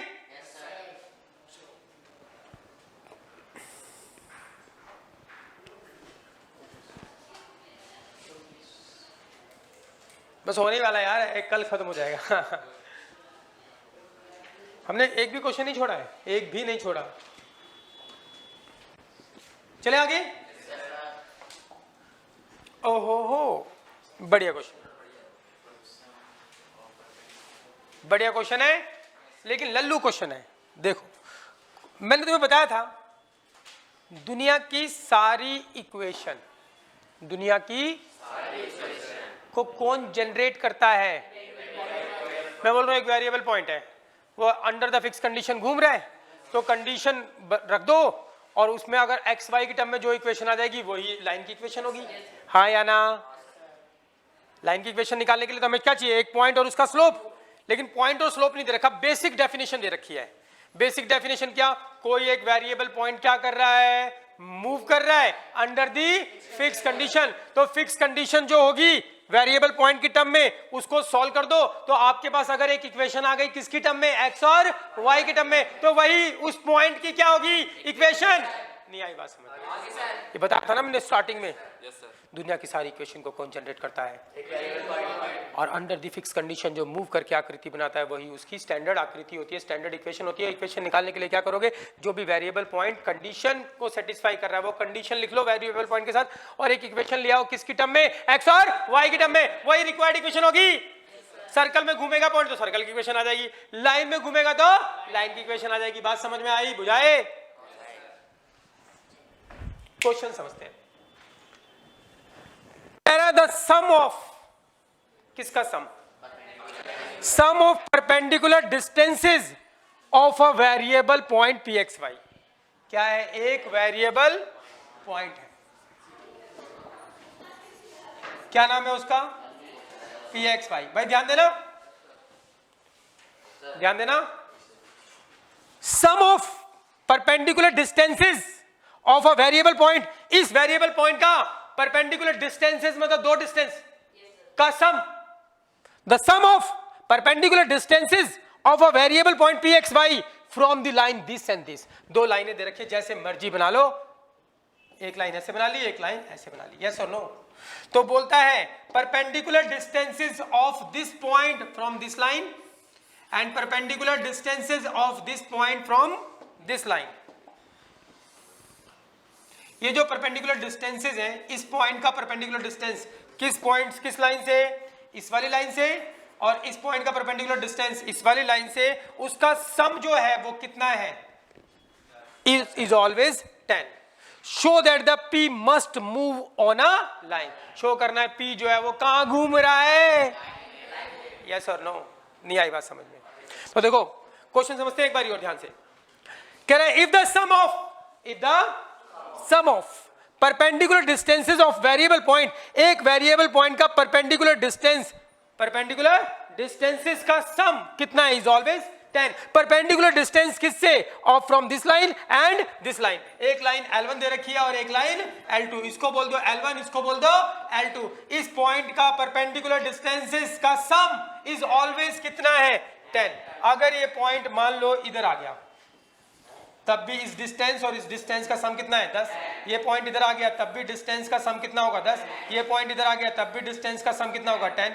बस होने वाला यार, एक कल खत्म हो जाएगा। हमने एक भी क्वेश्चन नहीं छोड़ा है, एक भी नहीं छोड़ा। चले आगे। ओहो हो, बढ़िया क्वेश्चन, बढ़िया क्वेश्चन है, लेकिन लल्लू क्वेश्चन है। देखो, मैंने तुम्हें बताया था दुनिया की सारी इक्वेशन, दुनिया की को कौन जनरेट करता है? मैं बोल रहा हूं एक वेरिएबल पॉइंट है, वो अंडर द फिक्स कंडीशन घूम रहा है, तो कंडीशन रख दो और उसमें अगर एक्स वाई की टर्म में जो इक्वेशन आ जाएगी वही लाइन की इक्वेशन होगी, हाँ या ना? लाइन की इक्वेशन निकालने के लिए तो हमें क्या चाहिए? एक पॉइंट और उसका स्लोप। लेकिन पॉइंट और स्लोप नहीं दे रखा, बेसिक डेफिनेशन दे रखी है। बेसिक डेफिनेशन क्या? कोई एक वेरिएबल पॉइंट क्या कर रहा है? मूव कर रहा है अंडर दी फिक्स कंडीशन। तो फिक्स कंडीशन जो होगी वेरिएबल पॉइंट की टर्म में, उसको सॉल्व कर दो तो आपके पास अगर एक इक्वेशन आ गई किसकी टर्म में? एक्स और वाई की टर्म में, तो वही उस पॉइंट की क्या होगी? इक्वेशन। नहीं आई बात समझ? ये बताया था ना मैंने स्टार्टिंग में। दुनिया की सारी इक्वेशन को कौन जनरेट करता है? और अंडर द फिक्स कंडीशन जो मूव करके आकृति बनाता है वही उसकी स्टैंडर्ड आकृति होती है, स्टैंडर्ड इक्वेशन होती है। इक्वेशन निकालने के लिए क्या करोगे? जो भी वेरिएबल पॉइंट कंडीशन को सेटिस्फाई कर रहा है वो कंडीशन लिख लो वेरिएबल पॉइंट के साथ, और एक इक्वेशन ले आओ किसकी टर्म में? एक्स और वाई की टर्म में, वही रिक्वायर्ड इक्वेशन होगी। सर्कल में घूमेगा पॉइंट तो सर्कल की इक्वेशन आ जाएगी, लाइन में घूमेगा तो लाइन की इक्वेशन आ जाएगी। बात समझ में आई? बुझाए? क्वेश्चन समझते हैं। द सम ऑफ, किसका sum? Sum of perpendicular distances of a variable point P X Y. क्या है? एक वेरिएबल पॉइंट है, क्या नाम है उसका? P X Y. भाई ध्यान देना, ध्यान देना। Sum of perpendicular distances of a variable point, इस वेरिएबल पॉइंट का परपेंडिकुलर डिस्टेंसेस मतलब दो डिस्टेंस का sum. The sum of perpendicular distances of a variable point P X Y from the line this and this. दो लाइनें दे रखी है, जैसे मर्जी बना लो, एक लाइन ऐसे बना ली, एक लाइन ऐसे बना ली, यस और नो? तो बोलता है perpendicular distances of this point from this line and perpendicular distances of this point from this line. ये जो परपेंडिकुलर डिस्टेंसेस हैं, इस पॉइंट का परपेंडिकुलर डिस्टेंस किस पॉइंट, किस लाइन से? इस वाली लाइन से, और इस पॉइंट का परपेंडिकुलर डिस्टेंस इस वाली लाइन से, उसका सम जो है वो कितना है? Is always 10। Show that the P must move on a line. Show करना है P जो है वो कहां घूम रहा है? यस और नो? नहीं आई बात समझ में? तो देखो क्वेश्चन समझते हैं एक बार और ध्यान से। कह रहे हैं if the sum of perpendicular distances of variable point, एक वेरिएबल पॉइंट का परपेंडिकुलर डिस्टेंस, परपेंडिकुलर डिस्टेंसेस का सम कितना है? Is always 10। परपेंडिकुलर डिस्टेंस किससे? Of from this line and this line. एक लाइन L1 दे रखी है और एक लाइन L2, इसको बोल दो L1, इसको बोल दो L2। इस पॉइंट का परपेंडिकुलर डिस्टेंसेस का सम इज ऑलवेज कितना है? 10। अगर ये पॉइंट मान लो इधर आ गया तब भी इस डिस्टेंस और इस डिस्टेंस का सम कितना है? 10। ये पॉइंट इधर आ गया तब भी डिस्टेंस का सम कितना होगा? 10। ये पॉइंट इधर आ गया तब भी डिस्टेंस का सम कितना होगा? 10।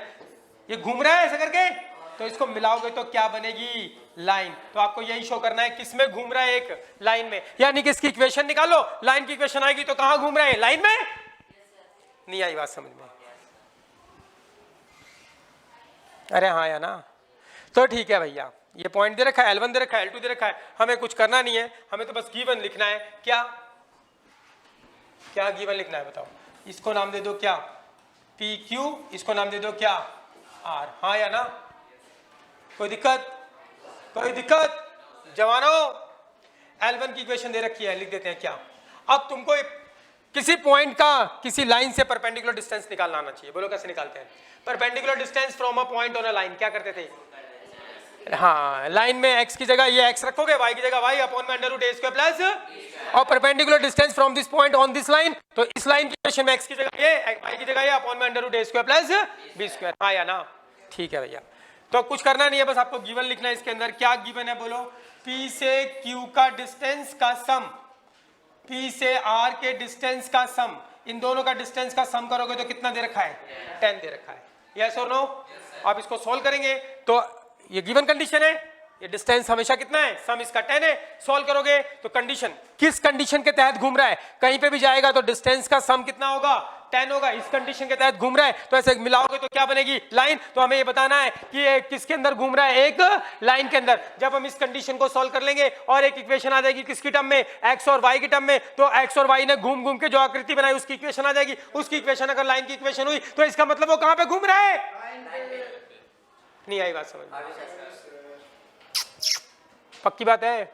ये घूम रहा है ऐसा करके, तो इसको मिलाओगे तो क्या बनेगी? लाइन। तो आपको यही शो करना है किसमें घूम रहा है? एक लाइन में। यानी कि इसकी इक्वेशन निकालो, लाइन की इक्वेशन आएगी तो कहां घूम रहा है? लाइन में। नहीं आई बात समझ में? अरे हाँ या ना? तो ठीक है भैया, ये पॉइंट दे रखा है, L1 दे रखा है, L2 दे रखा है, हमें कुछ करना नहीं है, हमें तो बस गिवन लिखना है। क्या क्या गिवन लिखना है बताओ? इसको नाम दे दो क्या? PQ, इसको नाम दे दो क्या? R। हाँ या ना? कोई दिक्कत? कोई दिक्कत? जवानों, L1 की इक्वेशन दे रखी है, लिख देते हैं क्या? अब तुमको किसी पॉइंट का किसी लाइन से परपेंडिकुलर डिस्टेंस निकालना आना चाहिए। बोलो कैसे निकालते हैं? Perpendicular distance from a point on a line क्या करते थे? हाँ, लाइन में x की जगह ये x रखोगे, y की जगह y अपॉन में under root a square plus, और perpendicular distance from this point on this line, तो इस लाइन की इक्वेशन में x की जगह ये, y की जगह ये अपॉन में under root a square plus b square. हाँ या ना? ठीक है भैया। तो कुछ करना नहीं है, बस आपको गिवन लिखना है इसके अंदर। क्या गिवन है बोलो? P से Q का डिस्टेंस का सम, P से R के डिस्टेंस का सम, इन दोनों का डिस्टेंस का सम करोगे तो कितना दे रखा है? 10 दे रखा है। यस और नो? आप इसको सॉल्व करेंगे तो ये गिवन कंडीशन है, ये डिस्टेंस हमेशा कितना है? सम इसका 10 है। सॉल्व करोगे तो कंडीशन, किस कंडीशन के तहत घूम रहा है? कहीं पे भी जाएगा तो डिस्टेंस का सम कितना होगा? 10 होगा। इस कंडीशन के तहत घूम रहा है तो ऐसे मिलाओगे तो क्या बनेगी? लाइन। तो हमें ये बताना है कि ये किसके अंदर घूम रहा है? एक लाइन के अंदर। जब हम इस कंडीशन को सॉल्व कर लेंगे और एक इक्वेशन आ जाएगी किसकी टर्म में? एक्स और वाई की टर्म में। तो एक्स और वाई ने घूम घूम के जो आकृति बनाई उसकी इक्वेशन आ जाएगी। उसकी इक्वेशन अगर लाइन की इक्वेशन हुई तो इसका मतलब वो कहां पे घूम रहा है? नहीं आई बात समझ? पक्की बात है?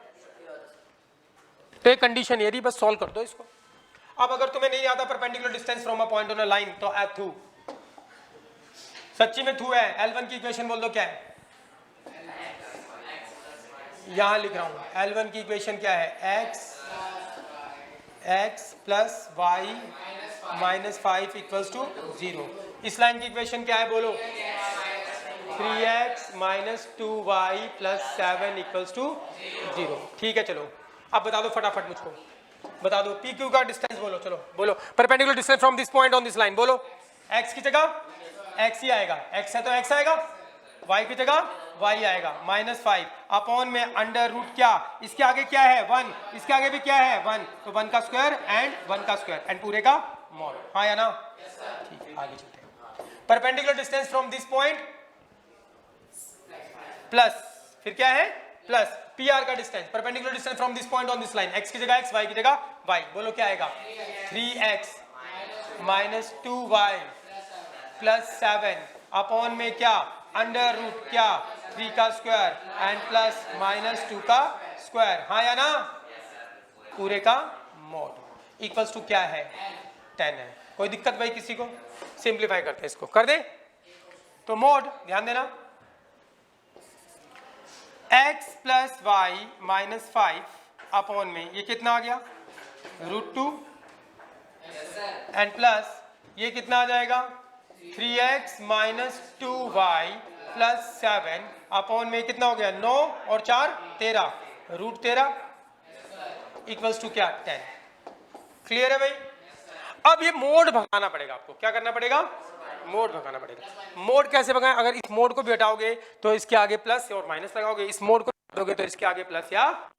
तो ये कंडीशन ये बस सॉल्व कर दो इसको। अब अगर तुम्हें नहीं आता perpendicular distance from a point on a line तो एट थ्रू, सच्ची में थ्रू है। L1 की इक्वेशन बोल दो क्या है? यहां लिख रहा हूं L1 की इक्वेशन क्या है? x plus Y minus 5 equals to 0। इस लाइन की इक्वेशन क्या है बोलो? 3x minus 2y plus 7 equals to 0। ठीक है, चलो अब बता दो फटाफट मुझको, बता दो पी क्यू का डिस्टेंस बोलो। चलो बोलो perpendicular distance from this point on this line. बोलो x की जगह x ही आएगा, x है तो x आएगा, y की जगह y आएगा। -5 अपॉन में अंडर रूट क्या, इसके आगे क्या है? 1, इसके आगे भी क्या है? 1, तो 1 का स्क्वायर एंड 1 का स्क्वायर एंड पूरे का मॉड। हाँ या ना? ठीक है, आगे चलते हैं। Perpendicular distance from this point plus, फिर क्या है? प्लस PR का distance, perpendicular distance from this point on this line. x की जगह x, y की जगह y। बोलो क्या आएगा? 3x minus 2y plus 7 upon में क्या? अंडर रूट क्या? 3 का स्क्वायर एंड प्लस -2 का स्क्वायर। हाँ या ना? पूरे का मॉड इक्वल्स टू क्या है? 10 है। कोई दिक्कत भाई किसी को? सिंप्लीफाई करते हैं इसको, कर दे तो मॉड, ध्यान देना, x plus Y minus 5 upon में ये कितना आ गया? √2 एंड प्लस ये कितना आ जाएगा? 3x minus 2y plus 7 upon में कितना हो गया? 9 और 4 13, √13 इक्वल्स टू क्या? 10। क्लियर है भाई? अब ये मोड भगाना पड़ेगा आपको। क्या करना पड़ेगा? मोड भगाना पड़ेगा। मोड कैसे भगाएं? अगर इस मोड को भी हटाओगे तो इसके आगे प्लस और माइनस लगाओगे, इस मोड को हटाओगे तो इसके आगे प्लस या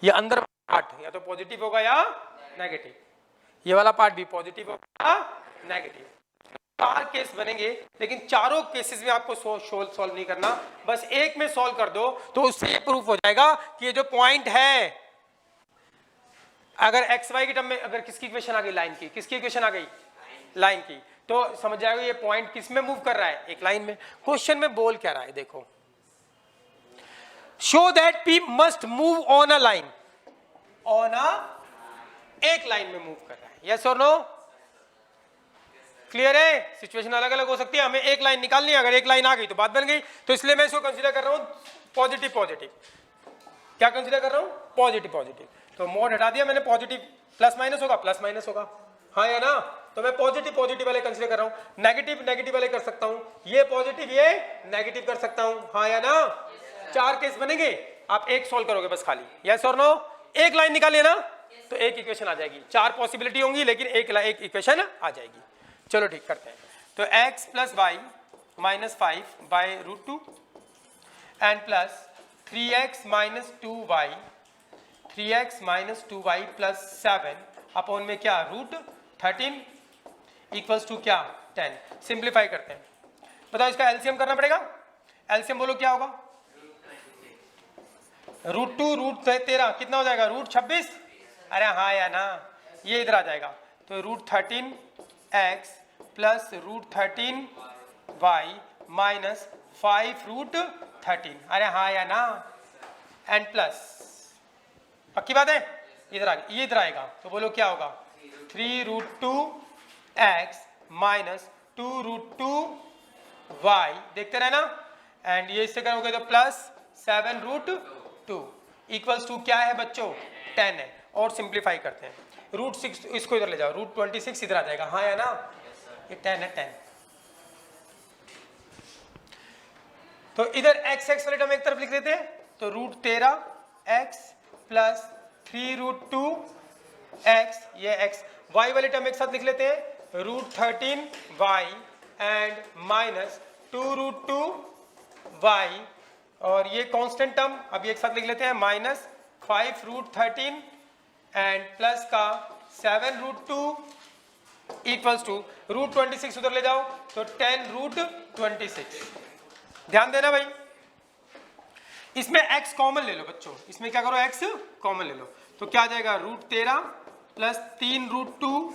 ये अंदर पार्ट या तो पॉजिटिव होगा या नेगेटिव, ये वाला पार्ट भी पॉजिटिव होगा या नेगेटिव। 4 केस बनेंगे लेकिन चारों केसेस में आपको सॉल्व नहीं करना, बस एक में सॉल्व कर दो तो उससे ये प्रूफ हो जाएगा कि ये जो पॉइंट है, अगर एक्स वाई की टर्म में अगर किसकी इक्वेशन आ गई? लाइन की। किसकी इक्वेशन आ गई? लाइन की। तो समझ जाएगा ये पॉइंट किस में मूव कर रहा है? एक लाइन में। क्वेश्चन में बोल क्या रहा है देखो, show that P must move on a line, on a एक लाइन में मूव कर रहा है। यस और नो? क्लियर है? सिचुएशन अलग अलग हो सकती है, हमें एक लाइन निकालनी है। अगर एक लाइन आ गई तो बात बन गई, तो इसलिए मैं इसको कंसीडर कर रहा हूं पॉजिटिव पॉजिटिव। क्या कंसीडर कर रहा हूं? Positive positive. तो मोड हटा दिया मैंने, पॉजिटिव प्लस माइनस होगा, प्लस माइनस होगा। हाँ या ना? तो मैं पॉजिटिव पॉजिटिव वाले कंसीडर कर रहा हूं, नेगेटिव नेगेटिव वाले कर सकता हूं, ये पॉजिटिव ये नेगेटिव कर सकता हूं। हाँ या ना? 4 केस बनेंगे, आप एक सॉल्व करोगे बस खाली। यस और नो? एक लाइन निकालिए ना तो एक इक्वेशन आ जाएगी। 4 पॉसिबिलिटी होंगी लेकिन एक इक्वेशन आ जाएगी। चलो ठीक, करते हैं। तो x plus Y minus 5 by √2 and plus 3x minus 2y, 3x minus 2y plus 7 upon में क्या? √13 इक्वल्स टू क्या? 10। सिंप्लीफाई करते हैं। बताओ इसका एलसीएम करना पड़ेगा। एलसीएम बोलो क्या होगा? √2 √13 कितना हो जाएगा? √26। अरे हाँ या ना? ये इधर आ जाएगा तो √13x प्लस √13y माइनस 5 √13। अरे हाँ या ना? एंड प्लस, पक्की बात है? इधर आ गया, ये इधर आएगा तो बोलो क्या होगा? 3√2x माइनस 2√2y, देखते रहना, एंड ये इससे करोगे तो प्लस 7√2 इक्वल्स टू क्या है बच्चों? 10 है। और सिंप्लीफाई करते हैं, √6 इसको इधर ले जाओ, √26 इधर आ जाएगा। हाँ या ना? ये 10 है, 10। तो इधर x x वाले टर्म एक तरफ लिख देते हैं, तो √13x प्लस 3√2x, ये x। y वाले टर्म एक साथ लिख लेते हैं, √13y एंड माइनस 2√2y, और ये कांस्टेंट टर्म अब एक साथ लिख लेते हैं, माइनस 5√13 एंड प्लस का 7√2 इक्वल्स टू √26 उधर ले जाओ तो 10√26। ध्यान देना भाई, इसमें x कॉमन ले लो बच्चों, इसमें क्या करो x कॉमन ले लो, तो क्या आ जाएगा √13 प्लस 3√2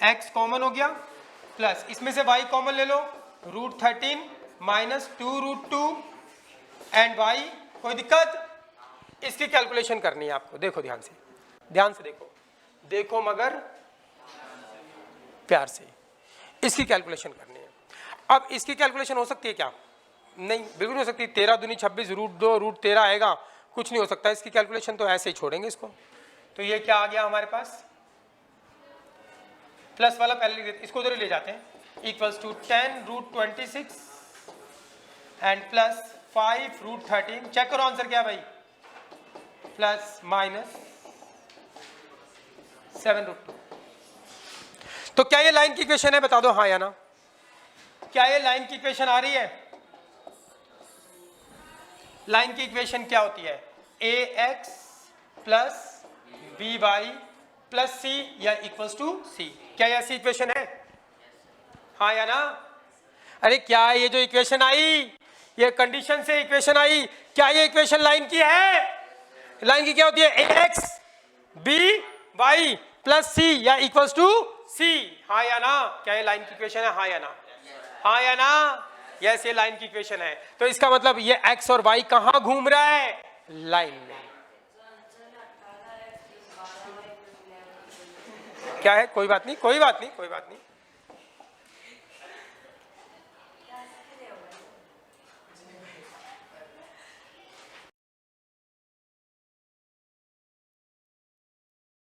x कॉमन हो गया, प्लस इसमें से y कॉमन ले लो, √13 माइनस 2√2 एंड y। कोई दिक्कत? इसकी कैलकुलेशन करनी है आपको, देखो ध्यान से देखो, देखो मगर प्यार से, इसकी कैलकुलेशन करनी है। अब इसकी कैलकुलेशन हो सकती है क्या? नहीं, बिल्कुल नहीं हो सकती। 13 दूनी 26, √2 √13 आएगा, कुछ नहीं हो सकता। इसकी कैलकुलेशन तो ऐसे ही छोड़ेंगे इसको। तो ये क्या आ गया हमारे पास, प्लस वाला पहले लिख देते, इसको उधर ले जाते हैं, equals to 10√26 and plus 5√13। Check करो आंसर क्या भाई, प्लस माइनस 7√2। तो क्या ये लाइन की इक्वेशन है? बता दो हाँ या ना। क्या ये लाइन की इक्वेशन आ रही है? लाइन की इक्वेशन क्या होती है? ax plus by plus c या इक्वल्स टू c। क्या ये ऐसी इक्वेशन है? हाँ या ना? अरे क्या ये जो इक्वेशन आई, ये कंडीशन से इक्वेशन आई, क्या ये इक्वेशन लाइन की है? लाइन की क्या होती है? ax by प्लस c या इक्वल्स टू c। हाँ या ना? क्या ये लाइन की इक्वेशन है? हाँ या ना? हाँ या ना? यस, ये लाइन की इक्वेशन है। तो इसका मतलब ये x और y कहां घूम रहा है? लाइन में। क्या है? कोई बात नहीं, कोई बात नहीं, कोई बात नहीं।